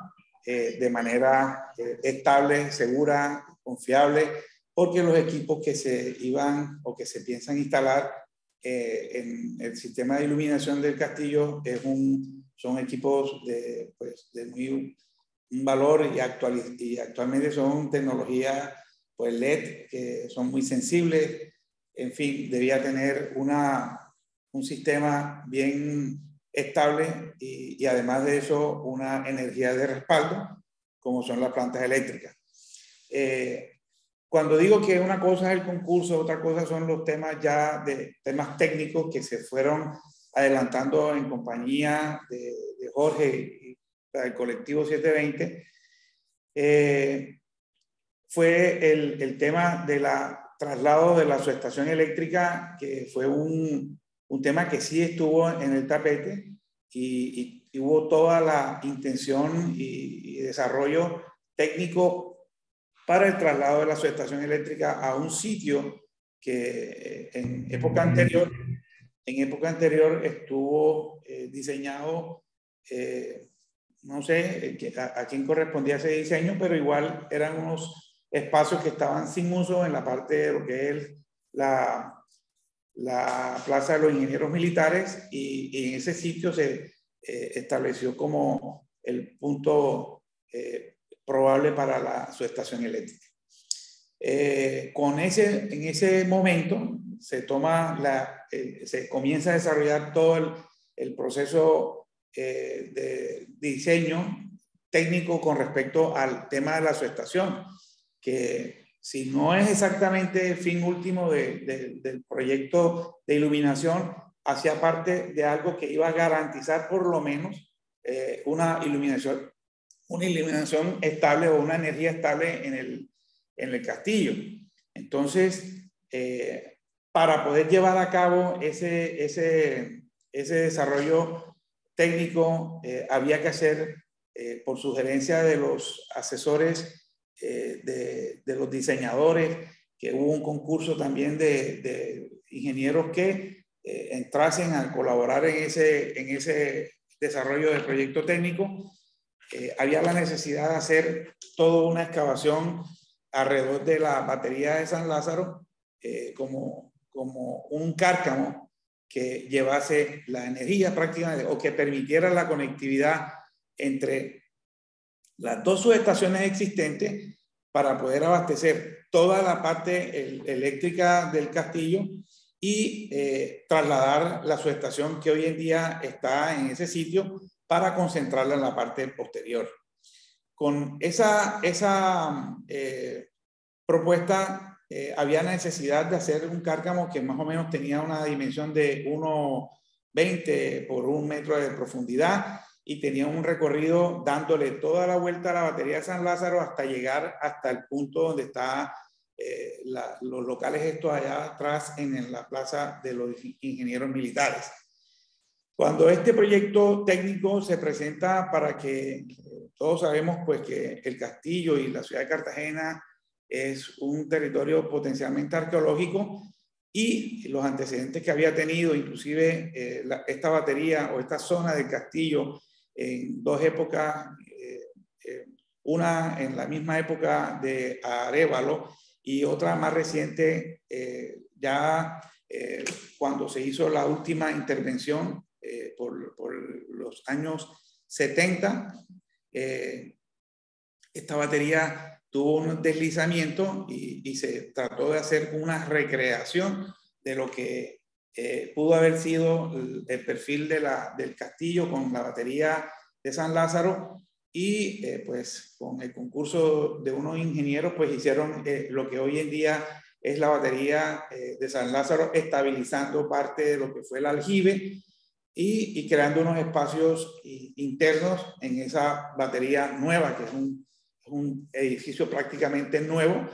de manera estable, segura, confiable, porque los equipos que se iban o que se piensan instalar en el sistema de iluminación del castillo son equipos de muy un valor, y actualmente son tecnologías pues LED que son muy sensibles. En fin, debía tener un sistema bien estable y además de eso una energía de respaldo como son las plantas eléctricas. cuando digo que una cosa es el concurso, otra cosa son los temas ya de temas técnicos que se fueron adelantando en compañía de Jorge y del colectivo 720, fue el tema del traslado de la subestación eléctrica, que fue un tema que sí estuvo en el tapete y hubo toda la intención y desarrollo técnico para el traslado de la subestación eléctrica a un sitio que en época anterior estuvo diseñado, no sé a quién correspondía ese diseño, pero igual eran unos espacios que estaban sin uso en la parte de lo que es la Plaza de los Ingenieros Militares, y en ese sitio se estableció como el punto probable para la subestación eléctrica. En ese momento se comienza a desarrollar todo el proceso de diseño técnico con respecto al tema de la subestación, que si no es exactamente el fin último del proyecto de iluminación, hacía parte de algo que iba a garantizar por lo menos una iluminación estable o una energía estable en el castillo. Entonces, para poder llevar a cabo ese desarrollo técnico, había que hacer, por sugerencia de los asesores, de los diseñadores, que hubo un concurso también de ingenieros que entrasen a colaborar en ese desarrollo del proyecto técnico. Había la necesidad de hacer toda una excavación alrededor de la batería de San Lázaro, como un cárcamo que llevase la energía prácticamente, o que permitiera la conectividad entre las dos subestaciones existentes para poder abastecer toda la parte eléctrica del castillo y trasladar la subestación que hoy en día está en ese sitio para concentrarla en la parte posterior. Con esa propuesta había necesidad de hacer un cárcamo que más o menos tenía una dimensión de 1,20 por 1 metro de profundidad, y tenía un recorrido dándole toda la vuelta a la batería de San Lázaro hasta llegar hasta el punto donde está los locales estos allá atrás en la Plaza de los Ingenieros Militares. Cuando este proyecto técnico se presenta, para que todos sabemos pues que el castillo y la ciudad de Cartagena es un territorio potencialmente arqueológico, y los antecedentes que había tenido, inclusive esta batería o esta zona del castillo en dos épocas, una en la misma época de Arévalo y otra más reciente, cuando se hizo la última intervención por los años 70, esta batería tuvo un deslizamiento y se trató de hacer una recreación de lo que pudo haber sido el perfil del castillo con la batería de San Lázaro, y pues con el concurso de unos ingenieros pues hicieron lo que hoy en día es la batería de San Lázaro, estabilizando parte de lo que fue el aljibe y creando unos espacios internos en esa batería nueva, que es un edificio prácticamente nuevo.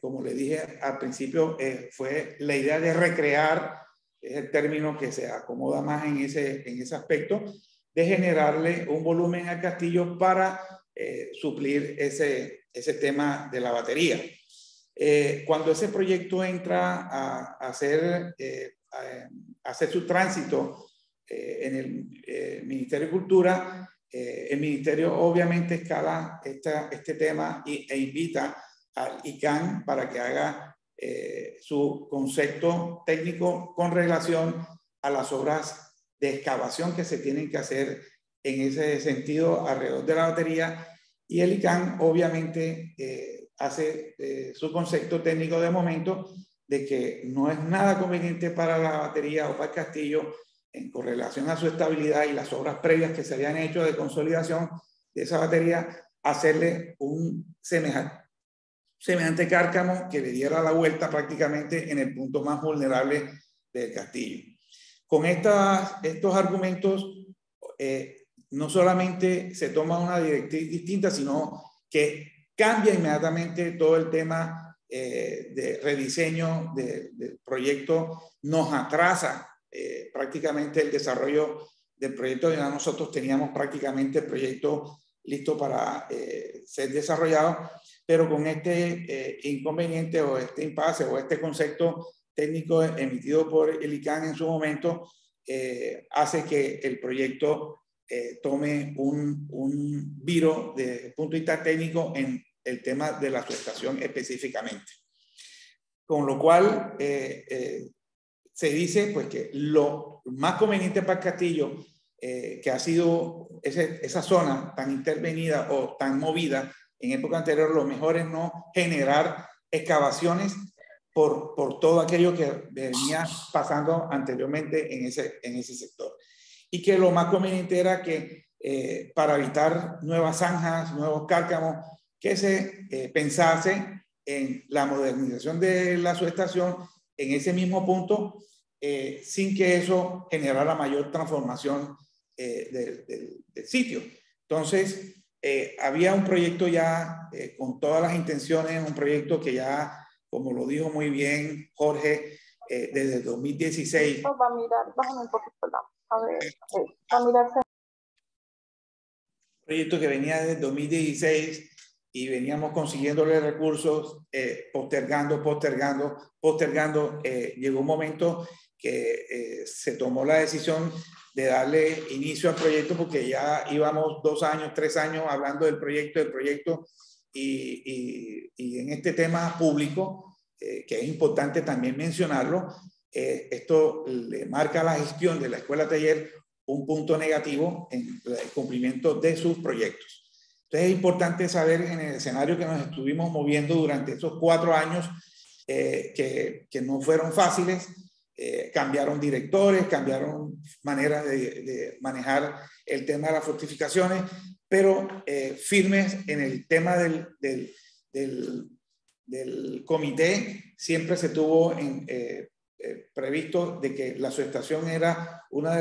Como le dije al principio, fue la idea de recrear, es el término que se acomoda más en ese aspecto, de generarle un volumen al castillo para suplir ese tema de la batería. Cuando ese proyecto entra a hacer su tránsito en el Ministerio de Cultura, el Ministerio obviamente escala este tema e invita al ICANN para que haga su concepto técnico con relación a las obras de excavación que se tienen que hacer en ese sentido alrededor de la batería, y el ICANN obviamente hace su concepto técnico de momento de que no es nada conveniente para la batería o para el castillo, con relación a su estabilidad y las obras previas que se habían hecho de consolidación de esa batería, hacerle un semejante cárcamo que le diera la vuelta prácticamente en el punto más vulnerable del castillo. Con estos argumentos, no solamente se toma una directriz distinta, sino que cambia inmediatamente todo el tema de rediseño del proyecto, nos atrasa prácticamente el desarrollo del proyecto. Ya nosotros teníamos prácticamente el proyecto listo para ser desarrollado, pero con este inconveniente o este impasse o este concepto técnico emitido por el ICANN en su momento, hace que el proyecto tome un viro desde el punto de vista técnico en el tema de la subestación específicamente. Con lo cual, se dice pues, que lo más conveniente para el castillo, que ha sido esa zona tan intervenida o tan movida en época anterior, lo mejor es no generar excavaciones por todo aquello que venía pasando anteriormente en ese sector. Y que lo más conveniente era que para evitar nuevas zanjas, nuevos cárcamos, que se pensase en la modernización de la subestación en ese mismo punto, sin que eso generara mayor transformación del sitio. Entonces, había un proyecto ya con todas las intenciones, un proyecto que ya, como lo dijo muy bien Jorge, desde 2016. Va a mirar, bájame un poquito a ver, va a mirarse. Proyecto que venía desde 2016 y veníamos consiguiéndole recursos, postergando. Llegó un momento que se tomó la decisión de darle inicio al proyecto porque ya íbamos 2 años, 3 años hablando del proyecto y en este tema público, que es importante también mencionarlo, esto le marca a la gestión de la escuela taller un punto negativo en el cumplimiento de sus proyectos. Entonces es importante saber en el escenario que nos estuvimos moviendo durante esos 4 años, que no fueron fáciles, cambiaron directores, cambiaron maneras de manejar el tema de las fortificaciones, pero firmes en el tema del comité. Siempre se tuvo previsto de que la subestación era uno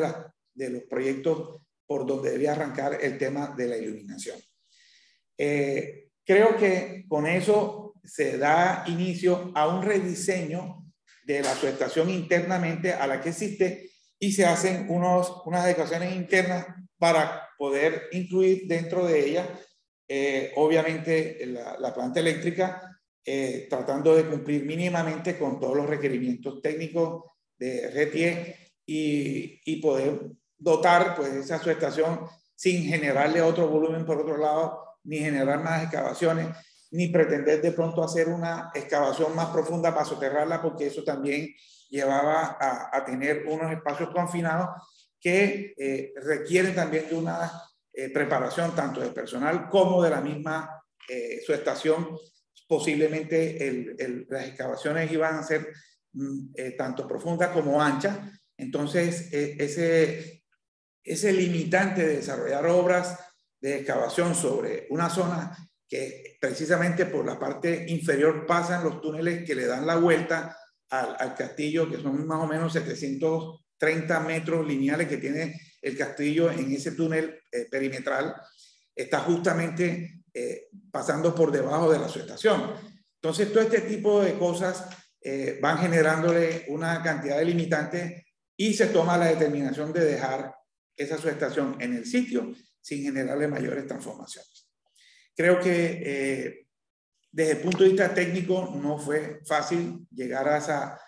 de los proyectos por donde debía arrancar el tema de la iluminación. Creo que con eso se da inicio a un rediseño de la subestación internamente a la que existe y se hacen unas adecuaciones internas para poder incluir dentro de ella, obviamente, la planta eléctrica, tratando de cumplir mínimamente con todos los requerimientos técnicos de RTE y poder dotar pues, esa subestación sin generarle otro volumen por otro lado, ni generar más excavaciones, ni pretender de pronto hacer una excavación más profunda para soterrarla, porque eso también llevaba a tener unos espacios confinados que requieren también de una preparación tanto de personal como de la misma subestación. Posiblemente las excavaciones iban a ser tanto profundas como anchas. Entonces, ese limitante de desarrollar obras de excavación sobre una zona que precisamente por la parte inferior pasan los túneles que le dan la vuelta al castillo, que son más o menos 730 metros lineales que tiene el castillo en ese túnel perimetral, está justamente pasando por debajo de la subestación. Entonces, todo este tipo de cosas van generándole una cantidad de limitantes y se toma la determinación de dejar esa subestación en el sitio sin generarle mayores transformaciones. Creo que desde el punto de vista técnico no fue fácil llegar a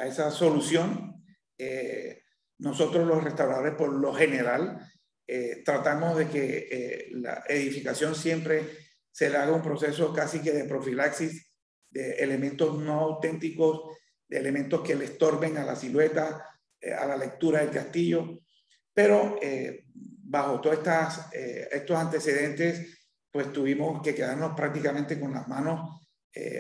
esa solución. Nosotros los restauradores por lo general tratamos de que la edificación siempre se le haga un proceso casi que de profilaxis de elementos no auténticos, de elementos que le estorben a la silueta, a la lectura del castillo, pero bajo todos estos antecedentes, pues tuvimos que quedarnos prácticamente con las manos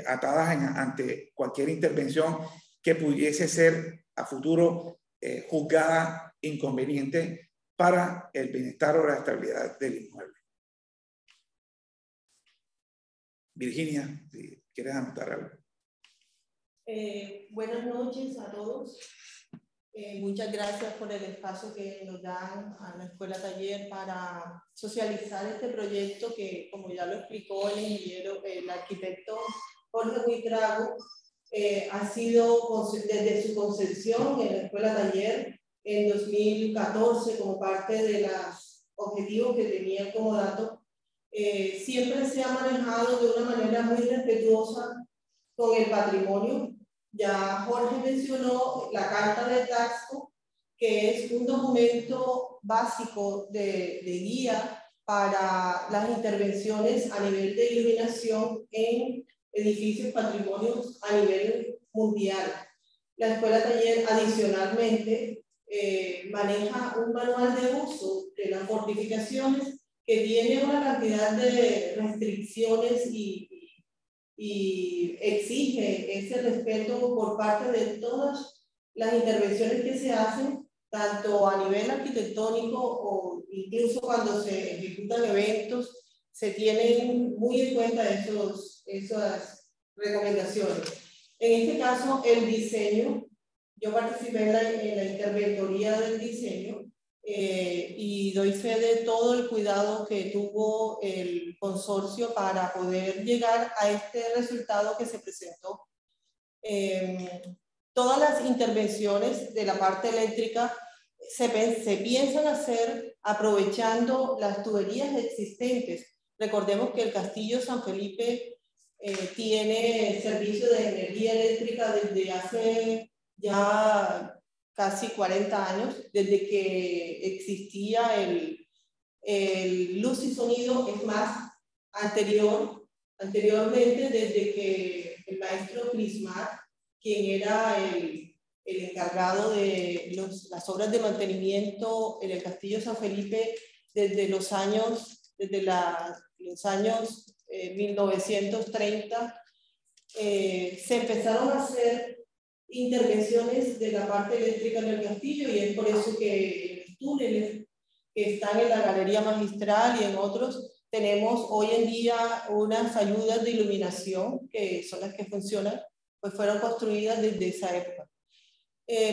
atadas ante cualquier intervención que pudiese ser a futuro juzgada inconveniente para el bienestar o la estabilidad del inmueble. Virginia, si quieres anotar algo. Buenas noches a todos. Muchas gracias por el espacio que nos dan a la Escuela Taller para socializar este proyecto que, como ya lo explicó el ingeniero, el arquitecto Jorge Buitrago, ha sido desde su concepción en la Escuela Taller en 2014 como parte de los objetivos que tenía el comodato. Siempre se ha manejado de una manera muy respetuosa con el patrimonio. Ya Jorge mencionó la Carta de Taxco, que es un documento básico de guía para las intervenciones a nivel de iluminación en edificios patrimonios a nivel mundial. La Escuela Taller adicionalmente maneja un manual de uso de las fortificaciones que tiene una cantidad de restricciones y exige ese respeto por parte de todas las intervenciones que se hacen, tanto a nivel arquitectónico o incluso cuando se ejecutan eventos, se tienen muy en cuenta esas recomendaciones. En este caso, el diseño, yo participé en la interventoría del diseño, y doy fe de todo el cuidado que tuvo el consorcio para poder llegar a este resultado que se presentó. Todas las intervenciones de la parte eléctrica se piensan hacer aprovechando las tuberías existentes. Recordemos que el Castillo San Felipe tiene servicio de energía eléctrica desde hace ya casi 40 años, desde que existía el luz y sonido, es más, anteriormente, desde que el maestro Crismar, quien era el encargado de las obras de mantenimiento en el Castillo San Felipe desde los años 1930, se empezaron a hacer intervenciones de la parte eléctrica en el castillo, y es por eso que en los túneles que están en la Galería Magistral y en otros tenemos hoy en día unas ayudas de iluminación que son las que funcionan, pues fueron construidas desde esa época.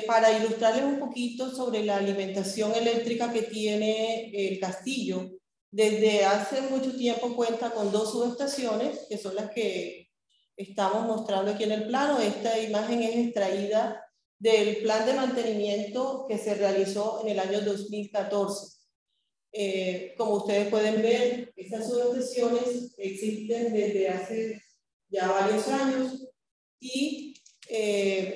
Para ilustrarles un poquito sobre la alimentación eléctrica que tiene el castillo, desde hace mucho tiempo cuenta con 2 subestaciones, que son las que estamos mostrando aquí en el plano. Esta imagen es extraída del plan de mantenimiento que se realizó en el año 2014. Como ustedes pueden ver, estas subestaciones existen desde hace ya varios años y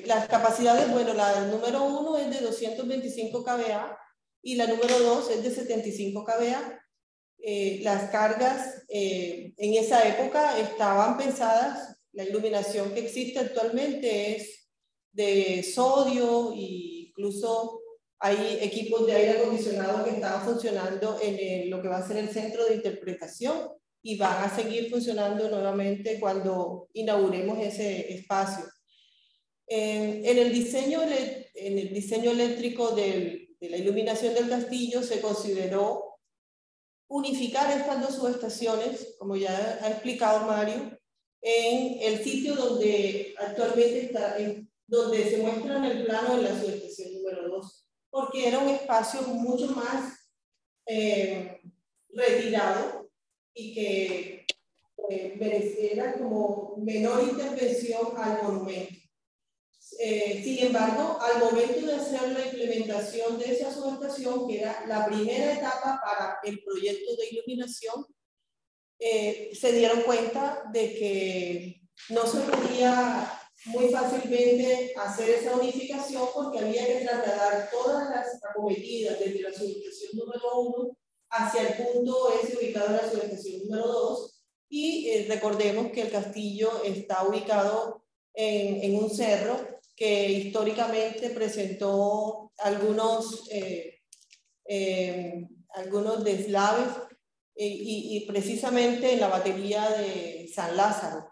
las capacidades, bueno, la número 1 es de 225 kVA y la número 2 es de 75 kVA. Las cargas en esa época estaban pensadas. La iluminación que existe actualmente es de sodio, e incluso hay equipos de aire acondicionado que están funcionando en lo que va a ser el centro de interpretación y van a seguir funcionando nuevamente cuando inauguremos ese espacio. En el diseño eléctrico de la iluminación del castillo se consideró unificar estas 2 subestaciones, como ya ha explicado Mario, en el sitio donde actualmente está, donde se muestra en el plano de la subestación número 2, porque era un espacio mucho más retirado y que mereciera como menor intervención al monumento. Sin embargo, al momento de hacer la implementación de esa subestación, que era la primera etapa para el proyecto de iluminación, se dieron cuenta de que no se podía muy fácilmente hacer esa unificación porque había que trasladar todas las acometidas desde la subestación número 1 hacia el punto S ubicado en la subestación número 2, y recordemos que el castillo está ubicado en un cerro que históricamente presentó algunos deslaves y precisamente en la batería de San Lázaro.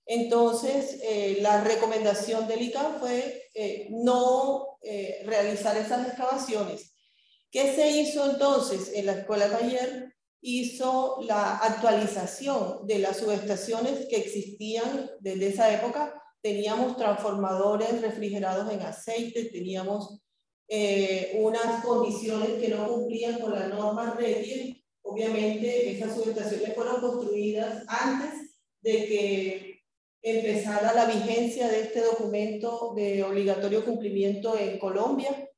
Entonces, la recomendación del ICANN fue no realizar esas excavaciones. ¿Qué se hizo entonces en la Escuela Taller? hizo la actualización de las subestaciones que existían desde esa época. Teníamos transformadores refrigerados en aceite, teníamos unas condiciones que no cumplían con la norma RETIE. Obviamente esas subestaciones fueron construidas antes de que empezara la vigencia de este documento de obligatorio cumplimiento en Colombia,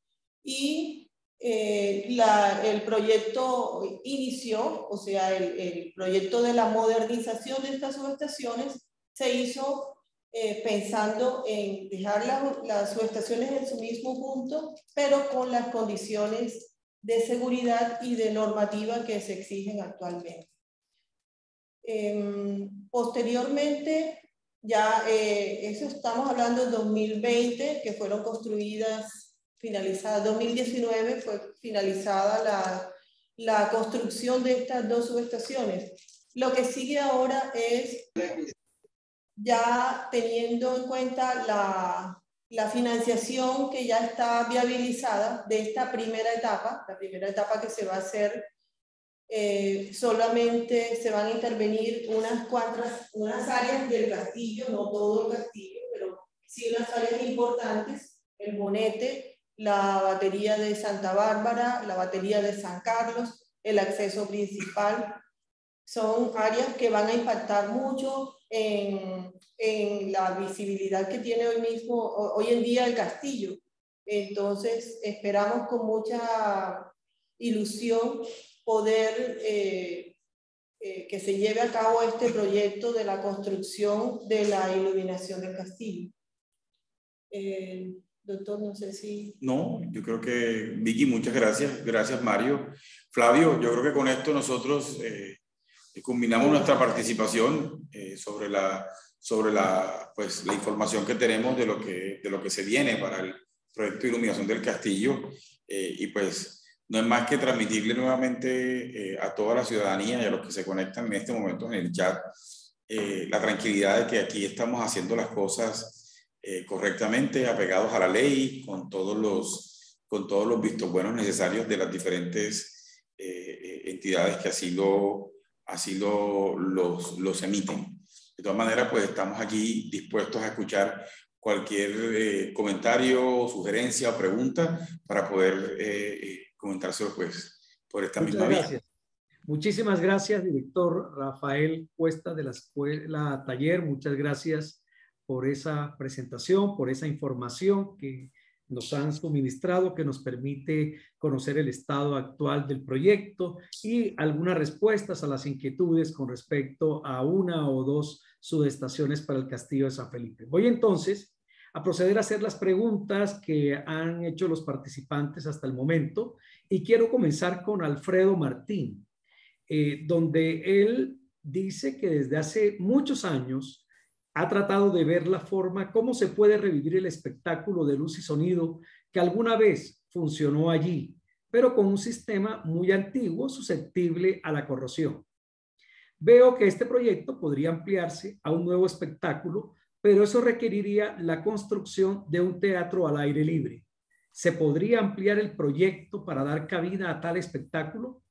y el proyecto inició, o sea, el proyecto de la modernización de estas subestaciones se hizo pensando en dejar las subestaciones en su mismo punto, pero con las condiciones de seguridad y de normativa que se exigen actualmente. Posteriormente, ya eso estamos hablando de 2020, que fueron construidas, finalizadas. 2019 fue finalizada la construcción de estas dos subestaciones. Lo que sigue ahora es, ya teniendo en cuenta la financiación que ya está viabilizada de esta primera etapa, la primera etapa que se va a hacer, solamente se van a intervenir unas áreas del castillo, no todo el castillo, pero sí unas áreas importantes: el Bonete, la batería de Santa Bárbara, la batería de San Carlos, el acceso principal. Son áreas que van a impactar mucho en la visibilidad que tiene hoy en día el castillo. Entonces esperamos con mucha ilusión poder que se lleve a cabo este proyecto de la construcción de la iluminación del castillo. Doctor, no sé si... No, yo creo que, Vicky, muchas gracias. Gracias, Mario. Flavio, yo creo que con esto nosotros culminamos nuestra participación sobre pues, la información que tenemos de lo que se viene para el proyecto de iluminación del castillo, y pues no es más que transmitirle nuevamente a toda la ciudadanía y a los que se conectan en este momento en el chat la tranquilidad de que aquí estamos haciendo las cosas correctamente, apegados a la ley, con todos los vistos buenos necesarios de las diferentes entidades que así los emiten. De todas maneras, pues estamos aquí dispuestos a escuchar cualquier comentario, sugerencia o pregunta para poder comentárselo pues por esta misma vía. Muchísimas gracias, director Rafael Cuesta de la Escuela Taller. Muchas gracias por esa presentación, por esa información que nos han suministrado, que nos permite conocer el estado actual del proyecto y algunas respuestas a las inquietudes con respecto a una o dos subestaciones para el Castillo de San Felipe. Voy entonces a proceder a hacer las preguntas que han hecho los participantes hasta el momento, y quiero comenzar con Alfredo Martín, donde él dice que desde hace muchos años ha tratado de ver la forma cómo se puede revivir el espectáculo de luz y sonido que alguna vez funcionó allí, pero con un sistema muy antiguo susceptible a la corrosión. Veo que este proyecto podría ampliarse a un nuevo espectáculo, pero eso requeriría la construcción de un teatro al aire libre. ¿Se podría ampliar el proyecto para dar cabida a tal espectáculo?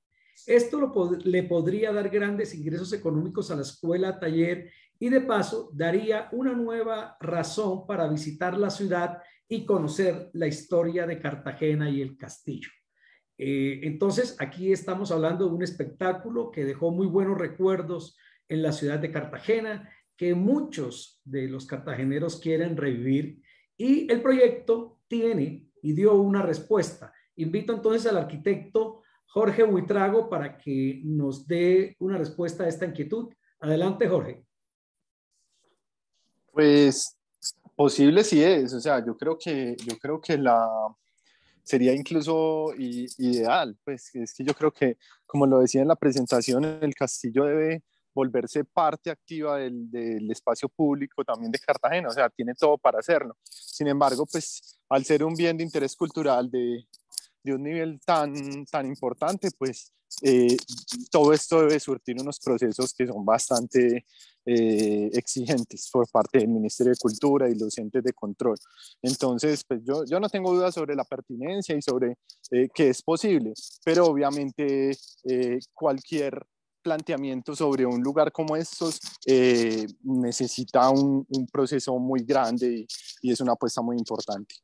Esto le podría dar grandes ingresos económicos a la escuela taller y de paso daría una nueva razón para visitar la ciudad y conocer la historia de Cartagena y el castillo. Entonces, aquí estamos hablando de un espectáculo que dejó muy buenos recuerdos en la ciudad de Cartagena, que muchos de los cartageneros quieren revivir, y el proyecto tiene y dio una respuesta. Invito entonces al arquitecto Jorge Buitrago para que nos dé una respuesta a esta inquietud. Adelante, Jorge. Pues posible sí es, o sea, yo creo que sería incluso ideal, pues es que yo creo que, como lo decía en la presentación, el castillo debe volverse parte activa del espacio público también de Cartagena, o sea, tiene todo para hacerlo. Sin embargo, pues al ser un bien de interés cultural, de de un nivel tan importante, pues todo esto debe surtir unos procesos que son bastante exigentes por parte del Ministerio de Cultura y los entes de control. Entonces, pues yo no tengo dudas sobre la pertinencia y sobre que es posible, pero obviamente cualquier planteamiento sobre un lugar como estos necesita un proceso muy grande y es una apuesta muy importante.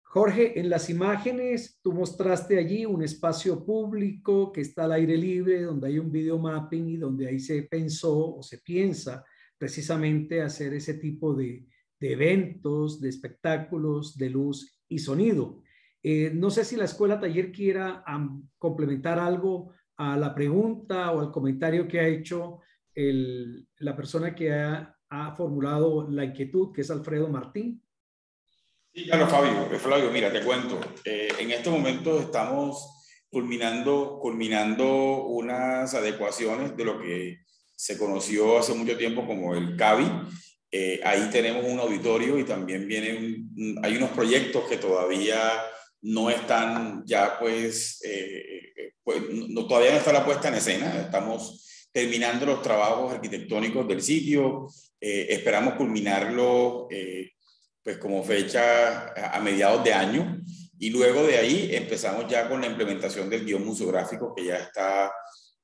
Jorge, en las imágenes tú mostraste allí un espacio público que está al aire libre, donde hay un video mapping y donde ahí se pensó o se piensa precisamente hacer ese tipo de eventos, de espectáculos, de luz y sonido. No sé si la escuela taller quiera complementar algo a la pregunta o al comentario que ha hecho la persona que ha formulado la inquietud, que es Alfredo Martín. Sí, claro, Flavio, mira, te cuento. En estos momentos estamos culminando unas adecuaciones de lo que se conoció hace mucho tiempo como el CABI. Ahí tenemos un auditorio y también hay unos proyectos que todavía no están ya todavía no está la puesta en escena. Estamos terminando los trabajos arquitectónicos del sitio. Esperamos culminarlo pues como fecha a mediados de año, y luego de ahí empezamos ya con la implementación del guión museográfico que ya está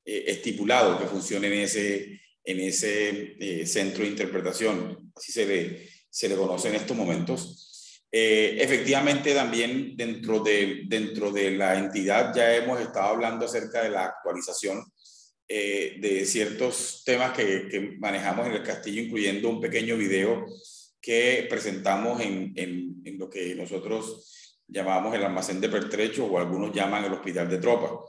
estipulado que funcione en ese centro de interpretación, así se le conoce en estos momentos. Efectivamente, también dentro de la entidad ya hemos estado hablando acerca de la actualización de ciertos temas que manejamos en el castillo, incluyendo un pequeño video que presentamos en lo que nosotros llamamos el almacén de pertrechos, o algunos llaman el hospital de tropa.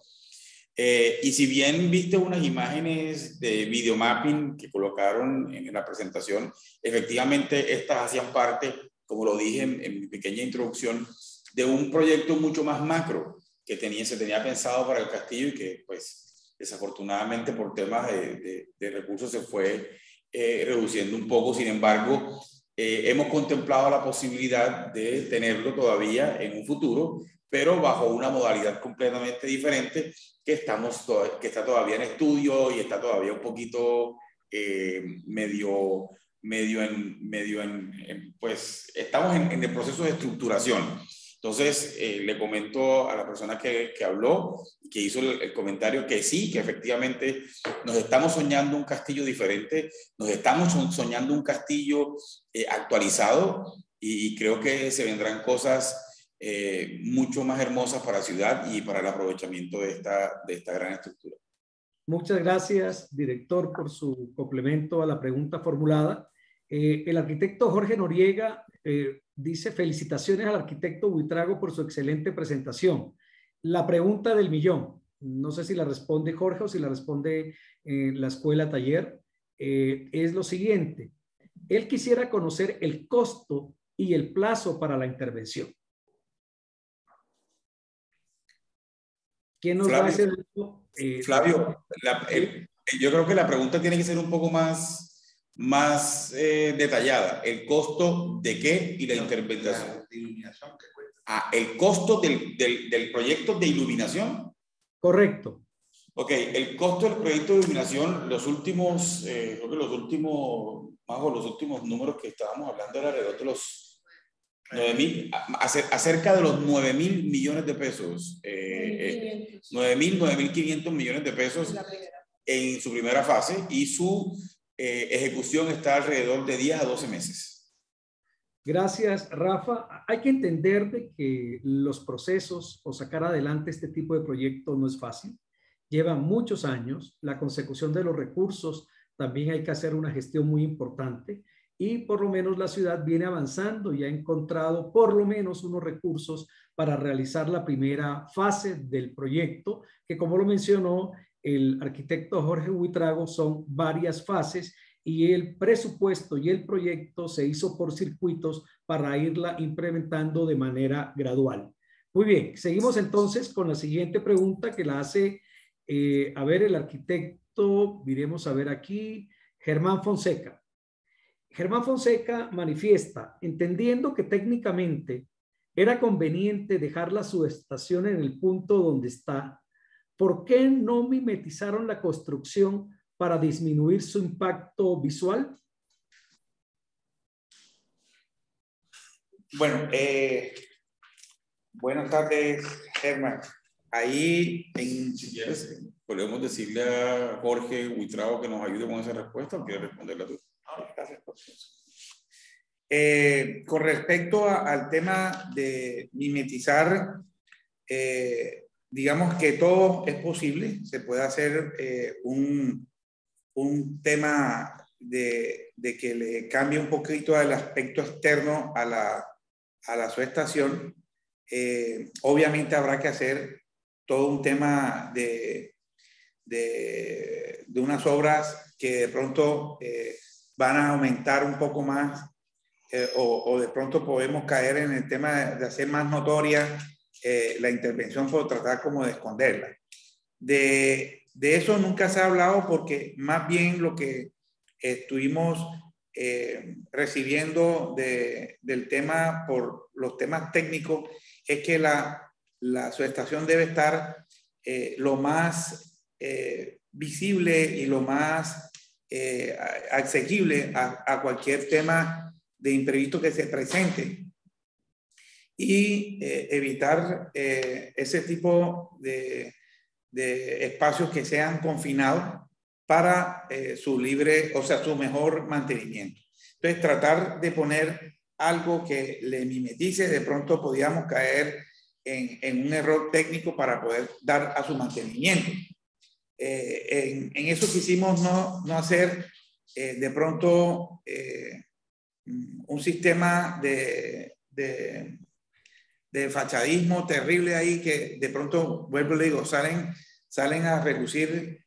Y si bien viste unas imágenes de videomapping que colocaron en la presentación, efectivamente estas hacían parte, como lo dije en mi pequeña introducción, de un proyecto mucho más macro que se tenía pensado para el castillo y que pues desafortunadamente por temas de recursos se fue reduciendo un poco. Sin embargo, hemos contemplado la posibilidad de tenerlo todavía en un futuro, pero bajo una modalidad completamente diferente que está todavía en estudio y está todavía un poquito pues estamos en el proceso de estructuración. Entonces, le comento a la persona que habló, que hizo el comentario, que sí, que efectivamente nos estamos soñando un castillo diferente, nos estamos soñando un castillo actualizado, y creo que se vendrán cosas mucho más hermosas para la ciudad y para el aprovechamiento de esta gran estructura. Muchas gracias, director, por su complemento a la pregunta formulada. El arquitecto Jorge Noriega dice: felicitaciones al arquitecto Buitrago por su excelente presentación. La pregunta del millón, no sé si la responde Jorge o si la responde la escuela taller, es lo siguiente. Él quisiera conocer el costo y el plazo para la intervención. ¿Quién nos va a hacer esto? Flavio, yo creo que la pregunta tiene que ser un poco más detallada. ¿El costo de qué y la interpretación? De iluminación que cuesta. ¿El costo del proyecto de iluminación? Correcto. Ok, el costo del proyecto de iluminación, creo que los últimos números que estábamos hablando era alrededor de los 9.000, acerca de los 9.000 millones de pesos, 9.500 millones de pesos en su primera fase, y su ejecución está alrededor de 10 a 12 meses. Gracias, Rafa. Hay que entender de que los procesos o sacar adelante este tipo de proyectos no es fácil. Lleva muchos años. La consecución de los recursos también hay que hacer una gestión muy importante, y por lo menos la ciudad viene avanzando y ha encontrado por lo menos unos recursos para realizar la primera fase del proyecto, que como lo mencionó el arquitecto Jorge Buitrago, son varias fases, y el presupuesto y el proyecto se hizo por circuitos para irla implementando de manera gradual. Muy bien, seguimos entonces con la siguiente pregunta que la hace, a ver, el arquitecto, miremos a ver aquí, Germán Fonseca. Germán Fonseca manifiesta: entendiendo que técnicamente ¿Era conveniente dejar la subestación en el punto donde está? ¿Por qué no mimetizaron la construcción para disminuir su impacto visual? Bueno, buenas tardes, Germán. Ahí, si quieres, podemos decirle a Jorge Huitrago que nos ayude con esa respuesta o quiere responderla tú. Gracias por eso. Con respecto al tema de mimetizar, digamos que todo es posible. Se puede hacer un tema de que le cambie un poquito el aspecto externo a la subestación. Obviamente habrá que hacer todo un tema de unas obras que de pronto van a aumentar un poco más o de pronto podemos caer en el tema de hacer más notoria la intervención por tratar como de esconderla. De eso nunca se ha hablado porque más bien lo que estuvimos recibiendo del tema por los temas técnicos es que la subestación debe estar lo más visible y lo más asequible a cualquier tema de imprevisto que se presente y evitar ese tipo de espacios que sean confinados para su libre, o sea, su mejor mantenimiento. Entonces, tratar de poner algo que le mimetice, de pronto podíamos caer en un error técnico para poder dar a su mantenimiento. En eso quisimos no hacer de pronto un sistema de fachadismo terrible ahí que de pronto, vuelvo y le digo, salen a reducir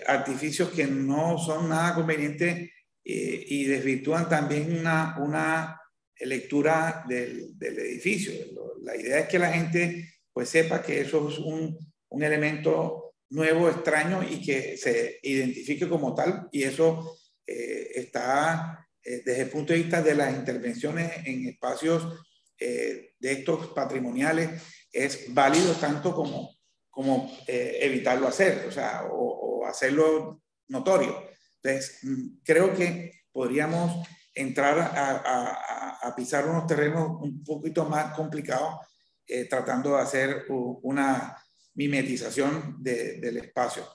artificios que no son nada convenientes y desvirtúan también una lectura del edificio. La idea es que la gente pues sepa que eso es un elemento nuevo, extraño y que se identifique como tal, y eso está desde el punto de vista de las intervenciones en espacios de estos patrimoniales es válido tanto como evitarlo hacer, o sea, o hacerlo notorio. Entonces, creo que podríamos entrar a pisar unos terrenos un poquito más complicados tratando de hacer una mimetización del espacio.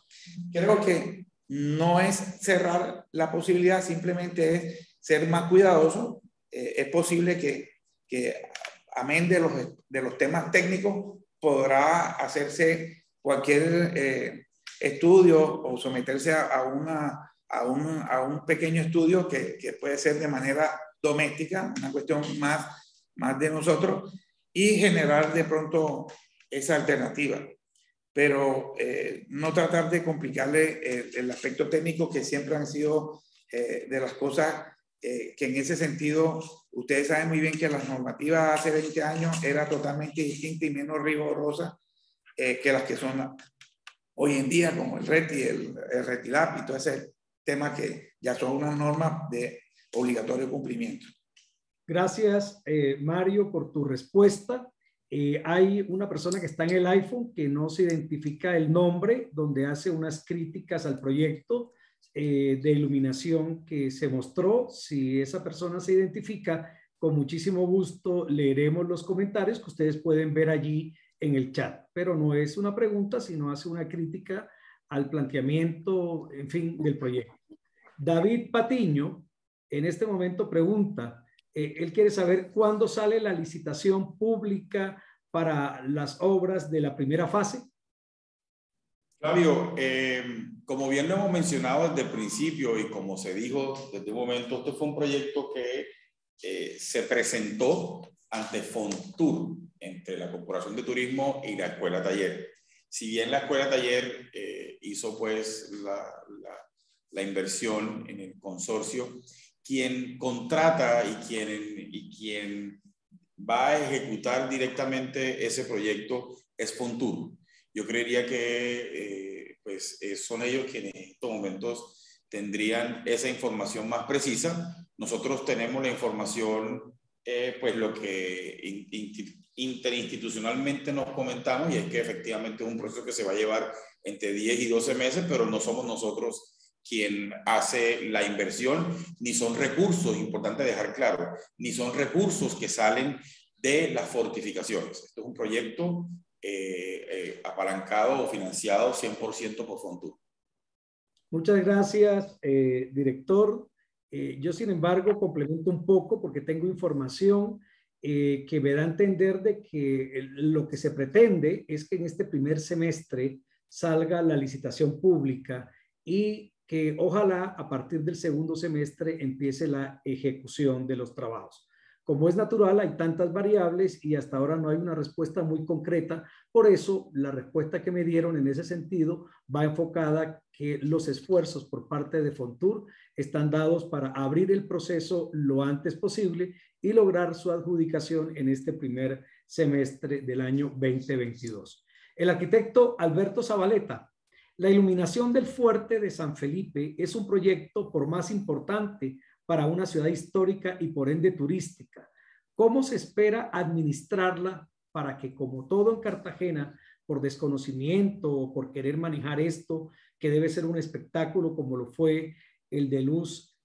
Creo que no es cerrar la posibilidad, simplemente es ser más cuidadoso. Es posible que amén de los temas técnicos, podrá hacerse cualquier estudio o someterse a un pequeño estudio que puede ser de manera doméstica, una cuestión más de nosotros, y generar de pronto esa alternativa. Pero no tratar de complicarle el aspecto técnico, que siempre han sido de las cosas que en ese sentido, ustedes saben muy bien que la normativa hace 20 años era totalmente distinta y menos rigurosa que las que son hoy en día, como el RETI, el RETILAP y todo ese tema que ya son unas normas de obligatorio cumplimiento. Gracias, Mario, por tu respuesta. Hay una persona que está en el iPhone que no se identifica el nombre, donde hace unas críticas al proyecto de iluminación que se mostró. Si esa persona se identifica, con muchísimo gusto leeremos los comentarios que ustedes pueden ver allí en el chat, pero no es una pregunta, sino hace una crítica al planteamiento, en fin, del proyecto. David Patiño en este momento pregunta, él quiere saber cuándo sale la licitación pública para las obras de la primera fase. Flavio, como bien lo hemos mencionado desde el principio y como se dijo desde un momento, este fue un proyecto que se presentó ante Fontur, entre la Corporación de Turismo y la Escuela Taller. Si bien la Escuela Taller hizo pues la inversión en el consorcio, quien contrata y quien va a ejecutar directamente ese proyecto es Fontur. Yo creería que pues, son ellos quienes en estos momentos tendrían esa información más precisa. Nosotros tenemos la información pues lo que interinstitucionalmente nos comentamos, y es que efectivamente es un proceso que se va a llevar entre 10 y 12 meses, pero no somos nosotros quien hace la inversión, ni son recursos, importante dejar claro, ni son recursos que salen de las fortificaciones. Esto es un proyecto apalancado o financiado 100% por Fontur. Muchas gracias, director. Yo, sin embargo, complemento un poco porque tengo información que me da a entender de que lo que se pretende es que en este primer semestre salga la licitación pública y que ojalá a partir del segundo semestre empiece la ejecución de los trabajos. Como es natural, hay tantas variables y hasta ahora no hay una respuesta muy concreta. Por eso, la respuesta que me dieron en ese sentido va enfocada que los esfuerzos por parte de Fontur están dados para abrir el proceso lo antes posible y lograr su adjudicación en este primer semestre del año 2022. El arquitecto Alberto Zabaleta. La iluminación del fuerte de San Felipe es un proyecto por más importante para una ciudad histórica y por ende turística. ¿Cómo se espera administrarla para que, como todo en Cartagena, por desconocimiento o por querer manejar esto, que debe ser un espectáculo como lo fue el de luz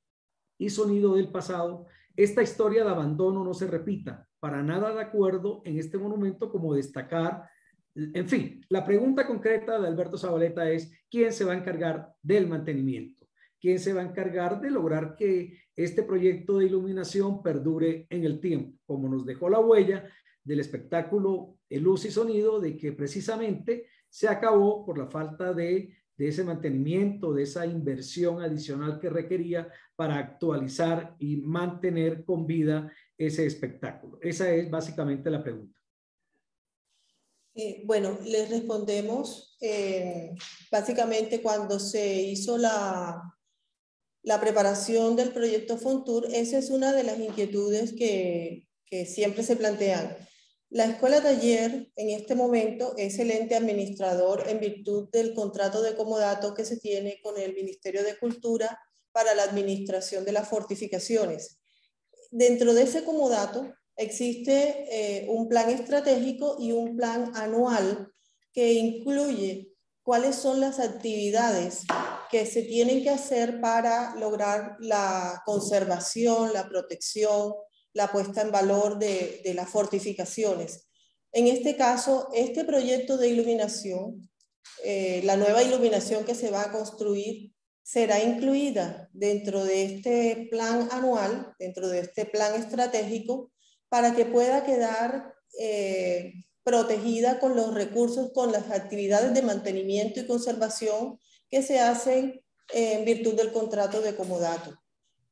y sonido del pasado, esta historia de abandono no se repita? Para nada de acuerdo en este monumento como destacar. En fin, la pregunta concreta de Alberto Zabaleta es: ¿quién se va a encargar del mantenimiento? ¿Quién se va a encargar de lograr que este proyecto de iluminación perdure en el tiempo, como nos dejó la huella del espectáculo luz y sonido, de que precisamente se acabó por la falta de ese mantenimiento, de esa inversión adicional que requería para actualizar y mantener con vida ese espectáculo? Esa es básicamente la pregunta. Bueno, les respondemos. Básicamente, cuando se hizo la preparación del proyecto Fontur, esa es una de las inquietudes que siempre se plantean. La Escuela Taller en este momento es el ente administrador en virtud del contrato de comodato que se tiene con el Ministerio de Cultura para la administración de las fortificaciones. Dentro de ese comodato existe un plan estratégico y un plan anual que incluye cuáles son las actividades que se tienen que hacer para lograr la conservación, la protección, la puesta en valor de las fortificaciones. En este caso, este proyecto de iluminación, la nueva iluminación que se va a construir, será incluida dentro de este plan anual, dentro de este plan estratégico, para que pueda quedar protegida con los recursos, con las actividades de mantenimiento y conservación que se hacen en virtud del contrato de comodato.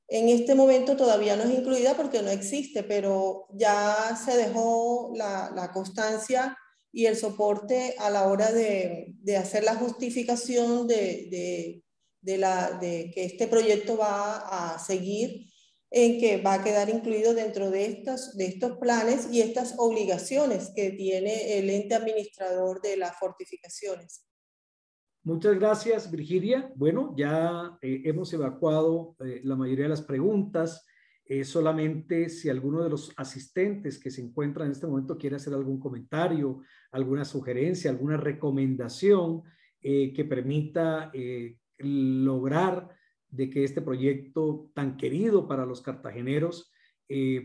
En este momento todavía no es incluida porque no existe, pero ya se dejó la constancia y el soporte a la hora de hacer la justificación de que este proyecto va a seguir, en que va a quedar incluido dentro de estos planes y estas obligaciones que tiene el ente administrador de las fortificaciones. Muchas gracias, Virginia. Bueno, ya hemos evacuado la mayoría de las preguntas. Solamente si alguno de los asistentes que se encuentran en este momento quiere hacer algún comentario, alguna sugerencia, alguna recomendación que permita lograr de que este proyecto tan querido para los cartageneros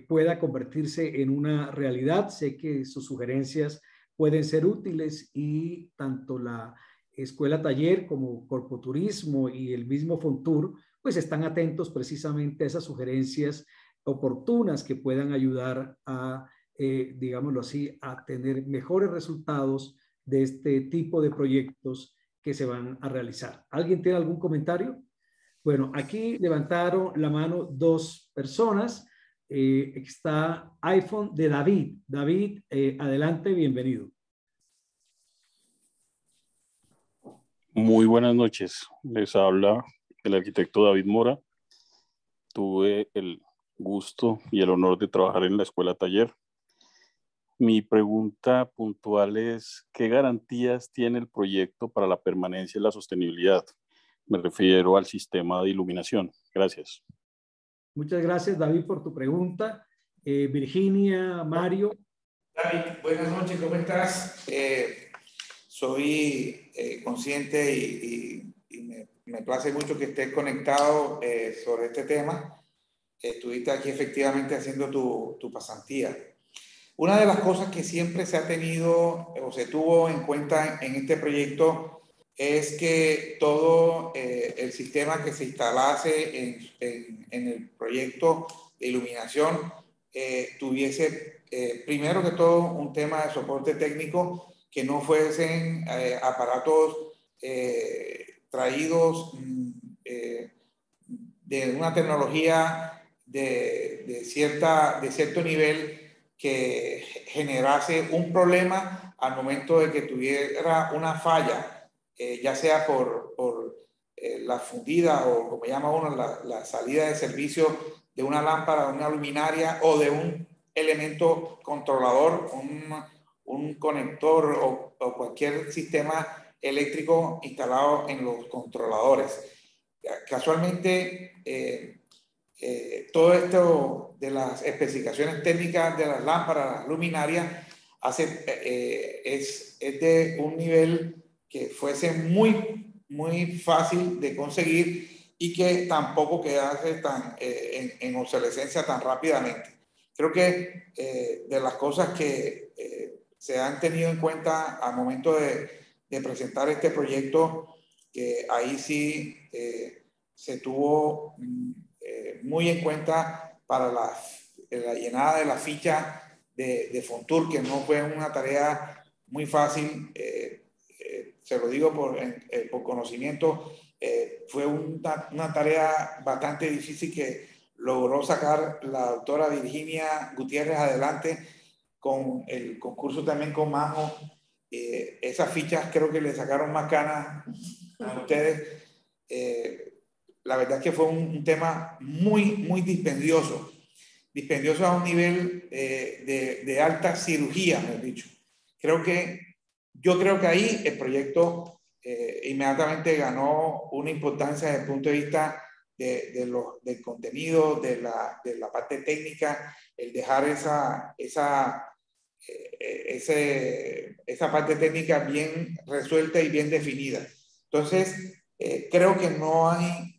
pueda convertirse en una realidad. Sé que sus sugerencias pueden ser útiles y tanto la Escuela Taller como Corpoturismo y el mismo Fontur pues están atentos precisamente a esas sugerencias oportunas que puedan ayudar a, digámoslo así, a tener mejores resultados de este tipo de proyectos que se van a realizar. ¿Alguien tiene algún comentario? Bueno, aquí levantaron la mano dos personas. Está iPhone de David. David, adelante, bienvenido. Muy buenas noches. Les habla el arquitecto David Mora. Tuve el gusto y el honor de trabajar en la Escuela Taller. Mi pregunta puntual es: ¿qué garantías tiene el proyecto para la permanencia y la sostenibilidad? Me refiero al sistema de iluminación. Gracias. Muchas gracias, David, por tu pregunta. Virginia, Mario. David, buenas noches, ¿cómo estás? Soy consciente y me place mucho que estés conectado sobre este tema. Estuviste aquí efectivamente haciendo tu pasantía. Una de las cosas que siempre se ha tenido o se tuvo en cuenta en este proyecto es que todo el sistema que se instalase en el proyecto de iluminación tuviese primero que todo un tema de soporte técnico, que no fuesen aparatos traídos de una tecnología de cierto nivel que generase un problema al momento de que tuviera una falla, ya sea por la fundida o como llama uno la salida de servicio de una lámpara, de una luminaria o de un elemento controlador, un conector o cualquier sistema eléctrico instalado en los controladores. Casualmente, todo esto de las especificaciones técnicas de las lámparas, las luminarias, es de un nivel que fuese muy fácil de conseguir y que tampoco quedase en obsolescencia tan rápidamente. Creo que de las cosas que se han tenido en cuenta al momento de presentar este proyecto, que ahí sí se tuvo muy en cuenta para la llenada de la ficha de Fontur, que no fue una tarea muy fácil, se lo digo por conocimiento, fue una tarea bastante difícil que logró sacar la doctora Virginia Gutiérrez adelante con el concurso también con Majo. Esas fichas creo que le sacaron más ganas a ustedes. La verdad es que fue un tema muy dispendioso a un nivel de alta cirugía, mejor dicho. Yo creo que ahí el proyecto inmediatamente ganó una importancia desde el punto de vista del contenido, de la parte técnica, el dejar esa parte técnica bien resuelta y bien definida. Entonces, creo que no hay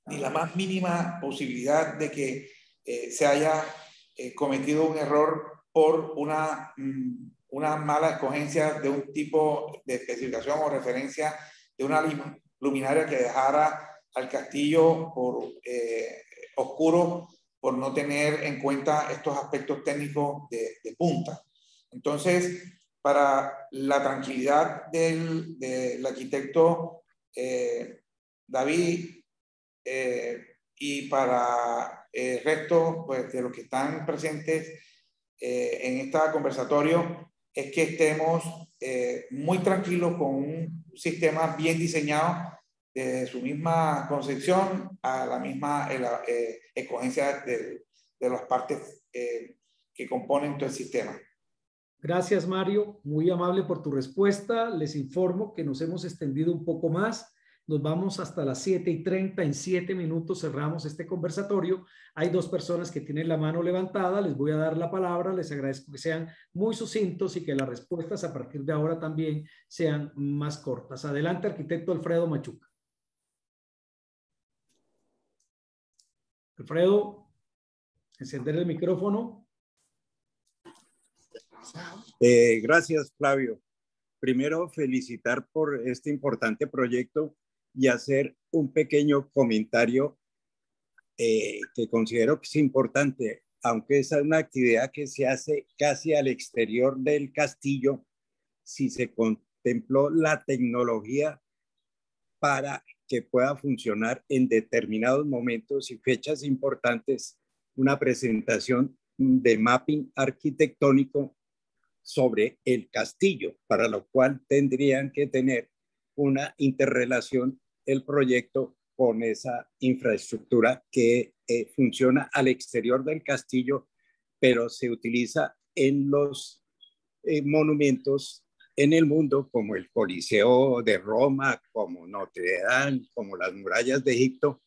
ni la más mínima posibilidad de que se haya cometido un error por una mala escogencia de un tipo de especificación o referencia de una luminaria que dejara al castillo por oscuro, por no tener en cuenta estos aspectos técnicos de punta. Entonces, para la tranquilidad del arquitecto David, y para el resto pues, de los que están presentes en este conversatorio, es que estemos muy tranquilos con un sistema bien diseñado desde su misma concepción a la misma escogencia de las partes que componen todo el sistema. Gracias, Mario. Muy amable por tu respuesta. Les informo que nos hemos extendido un poco más. Nos vamos hasta las 7:30. En 7 minutos cerramos este conversatorio. Hay 2 personas que tienen la mano levantada. Les voy a dar la palabra. Les agradezco que sean muy sucintos y que las respuestas a partir de ahora también sean más cortas. Adelante, arquitecto Alfredo Machuca. Alfredo, encender el micrófono. Gracias, Flavio. Primero, felicitar por este importante proyecto y hacer un pequeño comentario que considero que es importante, aunque es una actividad que se hace casi al exterior del castillo. Si se contempló la tecnología para que pueda funcionar en determinados momentos y fechas importantes, una presentación de mapping arquitectónico sobre el castillo, para lo cual tendrían que tener una interrelación el proyecto con esa infraestructura que funciona al exterior del castillo, pero se utiliza en los monumentos en el mundo, como el Coliseo de Roma, como Notre Dame, como las murallas de Egipto,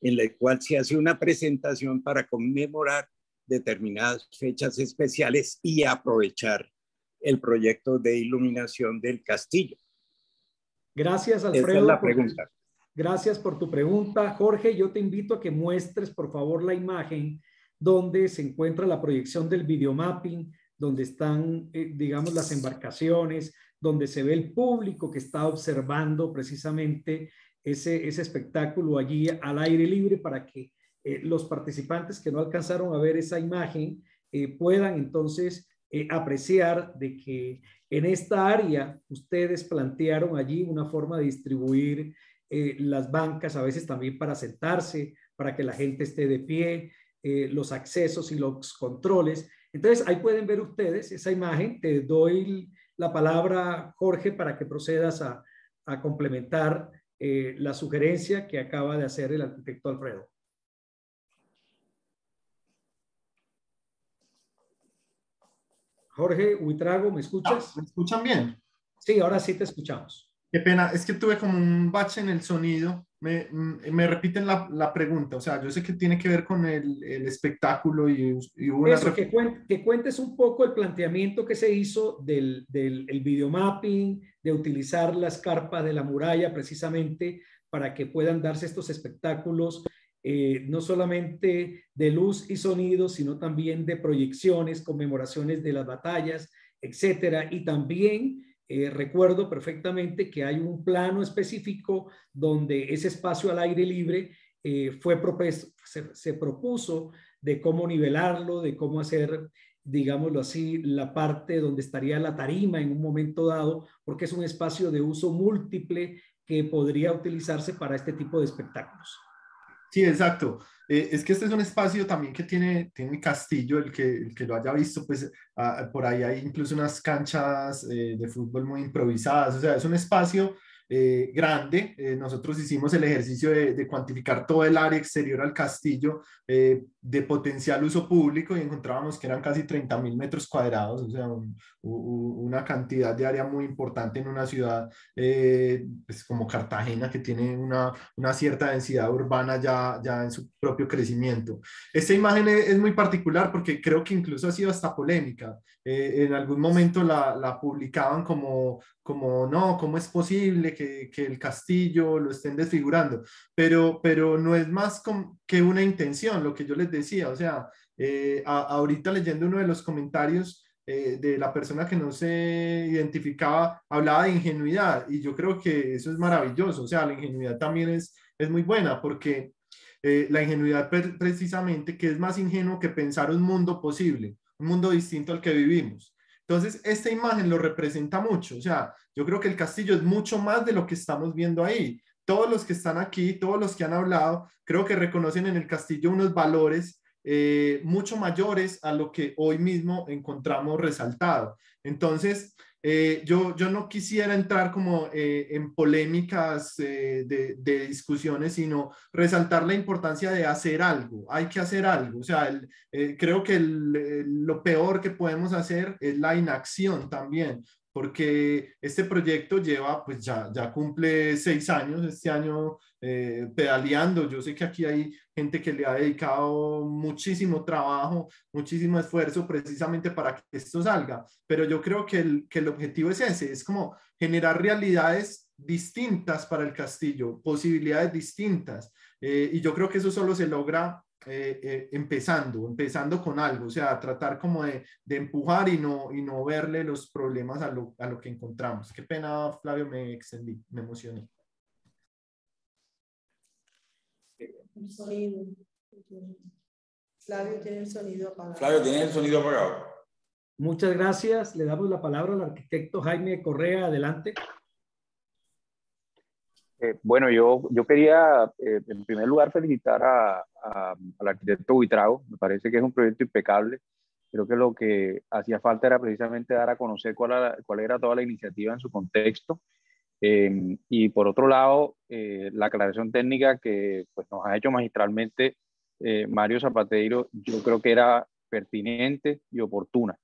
en la cual se hace una presentación para conmemorar determinadas fechas especiales y aprovechar el proyecto de iluminación del castillo. Gracias, Alfredo. Esa es la pregunta. Gracias por tu pregunta. Jorge, yo te invito a que muestres, por favor, la imagen donde se encuentra la proyección del videomapping, donde están, digamos, las embarcaciones, donde se ve el público que está observando precisamente ese espectáculo allí al aire libre para que los participantes que no alcanzaron a ver esa imagen puedan entonces apreciar de que en esta área ustedes plantearon allí una forma de distribuir las bancas, a veces también para sentarse, para que la gente esté de pie, los accesos y los controles. Entonces, ahí pueden ver ustedes esa imagen. Te doy la palabra, Jorge, para que procedas a complementar la sugerencia que acaba de hacer el arquitecto Alfredo. Jorge Huitrago, ¿me escuchas? ¿Me escuchan bien? Sí, ahora sí te escuchamos. Qué pena, es que tuve como un bache en el sonido. Me repiten la pregunta, o sea, yo sé que tiene que ver con el espectáculo y una... Eso, que cuentes un poco el planteamiento que se hizo del videomapping, de utilizar las carpas de la muralla precisamente para que puedan darse estos espectáculos, no solamente de luz y sonido, sino también de proyecciones, conmemoraciones de las batallas, etcétera, y también... recuerdo perfectamente que hay un plano específico donde ese espacio al aire libre se propuso de cómo nivelarlo, de cómo hacer, digámoslo así, la parte donde estaría la tarima en un momento dado, porque es un espacio de uso múltiple que podría utilizarse para este tipo de espectáculos. Sí, exacto. Es que este es un espacio también que tiene el castillo, el que lo haya visto, pues por ahí hay incluso unas canchas de fútbol muy improvisadas, o sea, es un espacio grande. Nosotros hicimos el ejercicio de cuantificar todo el área exterior al castillo de potencial uso público y encontrábamos que eran casi 30.000 metros cuadrados, o sea, una cantidad de área muy importante en una ciudad pues como Cartagena, que tiene una cierta densidad urbana ya en su propio crecimiento. Esta imagen es muy particular porque creo que incluso ha sido hasta polémica. En algún momento la publicaban como no, ¿cómo es posible que el castillo lo estén desfigurando? Pero no es más que una intención, lo que yo les decía, o sea, ahorita leyendo uno de los comentarios de la persona que no se identificaba, hablaba de ingenuidad y yo creo que eso es maravilloso, o sea, la ingenuidad también es muy buena porque la ingenuidad precisamente, que es más ingenuo que pensar un mundo posible, un mundo distinto al que vivimos. Entonces, esta imagen lo representa mucho, o sea, yo creo que el castillo es mucho más de lo que estamos viendo ahí. Todos los que están aquí, todos los que han hablado, creo que reconocen en el castillo unos valores mucho mayores a lo que hoy mismo encontramos resaltado. Entonces, yo no quisiera entrar como en polémicas de discusiones, sino resaltar la importancia de hacer algo. Hay que hacer algo. O sea, creo que lo peor que podemos hacer es la inacción también, porque este proyecto lleva, pues ya cumple 6 años, este año pedaleando. Yo sé que aquí hay gente que le ha dedicado muchísimo trabajo, muchísimo esfuerzo precisamente para que esto salga, pero yo creo que el objetivo es ese, es como generar realidades distintas para el castillo, posibilidades distintas, y yo creo que eso solo se logra empezando con algo, o sea, tratar como de empujar y no verle los problemas a lo que encontramos. Qué pena, Flavio, me extendí, me emocioné. El sonido. Flavio tiene el sonido apagado. Flavio, ¿tienes el sonido apagado? Muchas gracias. Le damos la palabra al arquitecto Jaime Correa. Adelante. Bueno, yo quería en primer lugar felicitar al arquitecto Huitrago. Me parece que es un proyecto impecable. Creo que lo que hacía falta era precisamente dar a conocer cuál era toda la iniciativa en su contexto. Y por otro lado, la aclaración técnica que pues, nos ha hecho magistralmente Mario Zapateiro, yo creo que era pertinente y oportuna.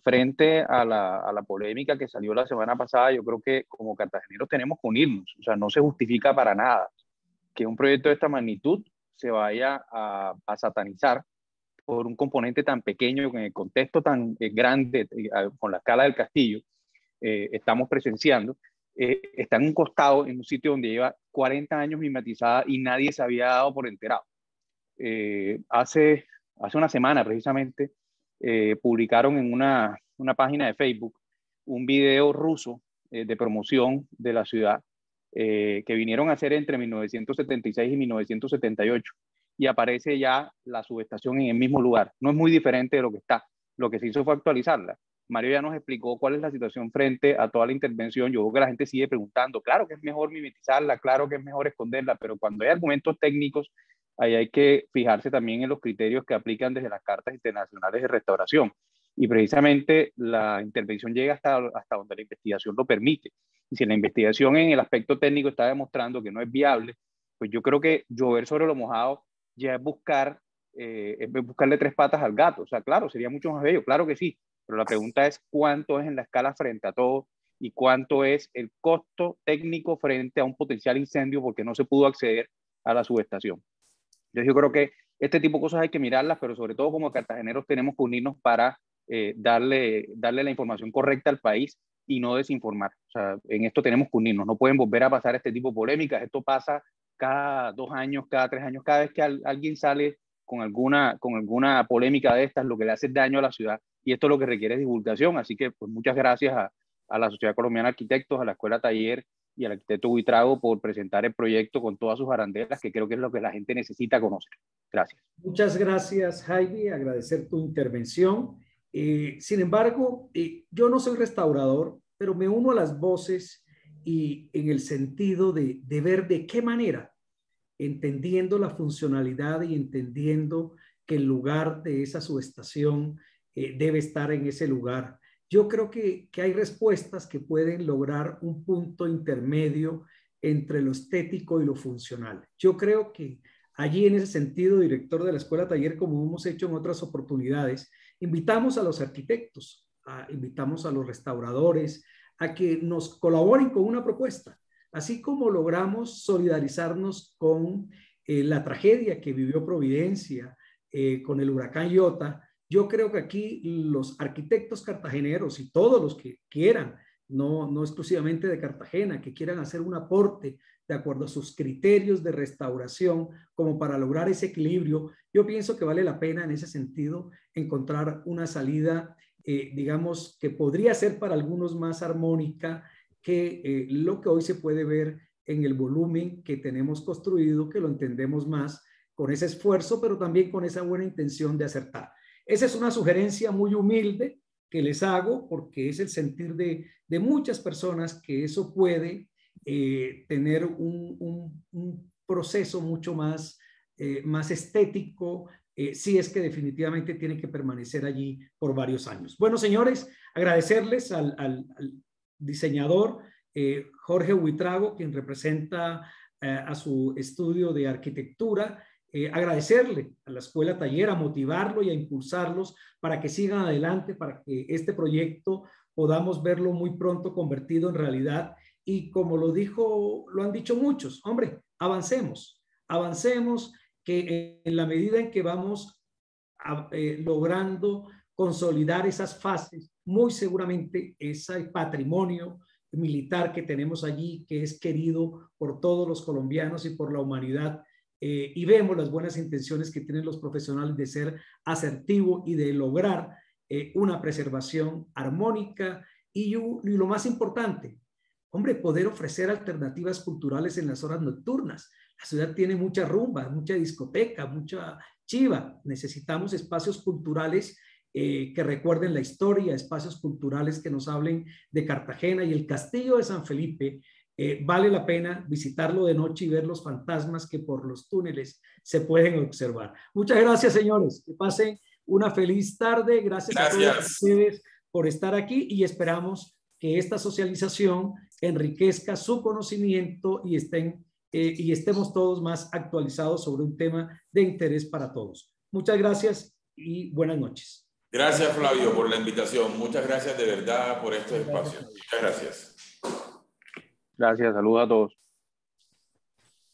Frente a la polémica que salió la semana pasada, yo creo que como cartageneros tenemos que unirnos. O sea, no se justifica para nada que un proyecto de esta magnitud se vaya a satanizar por un componente tan pequeño, en el contexto tan grande, con la escala del castillo, estamos presenciando, está en un costado, en un sitio donde lleva 40 años mimetizada y nadie se había dado por enterado. Hace una semana precisamente publicaron en una página de Facebook un video ruso de promoción de la ciudad que vinieron a hacer entre 1976 y 1978 y aparece ya la subestación en el mismo lugar. No es muy diferente de lo que está. Lo que se hizo fue actualizarla. Mario ya nos explicó cuál es la situación frente a toda la intervención. Yo creo que la gente sigue preguntando, claro que es mejor mimetizarla, claro que es mejor esconderla, pero cuando hay argumentos técnicos, ahí hay que fijarse también en los criterios que aplican desde las cartas internacionales de restauración. Y precisamente la intervención llega hasta donde la investigación lo permite. Y si la investigación en el aspecto técnico está demostrando que no es viable, pues yo creo que llover sobre lo mojado ya es buscarle tres patas al gato. O sea, claro, sería mucho más bello, claro que sí, pero la pregunta es cuánto es en la escala frente a todo y cuánto es el costo técnico frente a un potencial incendio porque no se pudo acceder a la subestación. Entonces yo creo que este tipo de cosas hay que mirarlas, pero sobre todo como cartageneros tenemos que unirnos para darle la información correcta al país y no desinformar. O sea, en esto tenemos que unirnos, no pueden volver a pasar este tipo de polémicas. Esto pasa cada 2 años, cada 3 años, cada vez que alguien sale con alguna polémica de estas, lo que le hace daño a la ciudad, y esto lo que requiere es divulgación. Así que pues muchas gracias a la Sociedad Colombiana de Arquitectos, a la Escuela Taller y al arquitecto Buitrago por presentar el proyecto con todas sus arandelas, que creo que es lo que la gente necesita conocer. Gracias. Muchas gracias, Jaime, agradecer tu intervención. Sin embargo, yo no soy restaurador, pero me uno a las voces y en el sentido de ver de qué manera, entendiendo la funcionalidad y entendiendo que el lugar de esa subestación debe estar en ese lugar. Yo creo que hay respuestas que pueden lograr un punto intermedio entre lo estético y lo funcional. Yo creo que allí, en ese sentido, director de la Escuela Taller, como hemos hecho en otras oportunidades, invitamos a los arquitectos, invitamos a los restauradores a que nos colaboren con una propuesta, así como logramos solidarizarnos con la tragedia que vivió Providencia con el huracán Iota. Yo creo que aquí los arquitectos cartageneros y todos los que quieran, no exclusivamente de Cartagena, que quieran hacer un aporte de acuerdo a sus criterios de restauración, como para lograr ese equilibrio, yo pienso que vale la pena en ese sentido encontrar una salida, digamos, que podría ser para algunos más armónica que lo que hoy se puede ver en el volumen que tenemos construido, que lo entendemos más con ese esfuerzo, pero también con esa buena intención de acertar. Esa es una sugerencia muy humilde que les hago, porque es el sentir de muchas personas que eso puede tener un proceso mucho más estético, si es que definitivamente tiene que permanecer allí por varios años. Bueno, señores, agradecerles al diseñador Jorge Buitrago, quien representa a su estudio de arquitectura, agradecerle a la Escuela Taller, a motivarlo y a impulsarlos para que sigan adelante, para que este proyecto podamos verlo muy pronto convertido en realidad. Y como lo han dicho muchos, hombre, avancemos, que en la medida en que vamos logrando consolidar esas fases, muy seguramente ese patrimonio militar que tenemos allí, que es querido por todos los colombianos y por la humanidad, y vemos las buenas intenciones que tienen los profesionales de ser asertivo y de lograr una preservación armónica y lo más importante, hombre, poder ofrecer alternativas culturales en las horas nocturnas. La ciudad tiene mucha rumba, mucha discoteca, mucha chiva. Necesitamos espacios culturales que recuerden la historia, espacios culturales que nos hablen de Cartagena, y el Castillo de San Felipe vale la pena visitarlo de noche y ver los fantasmas que por los túneles se pueden observar. Muchas gracias, señores. Que pasen una feliz tarde. Gracias a todos ustedes por estar aquí y esperamos que esta socialización enriquezca su conocimiento y estemos todos más actualizados sobre un tema de interés para todos. Muchas gracias y buenas noches. Gracias, Flavio, por la invitación. Muchas gracias de verdad por este espacio. Muchas gracias. Gracias, saludos a todos.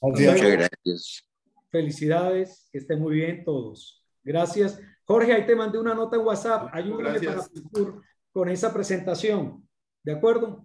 Muchas gracias. Felicidades, que estén muy bien todos. Gracias. Jorge, ahí te mandé una nota en WhatsApp. Ayúdame para Gracias. con esa presentación. ¿De acuerdo?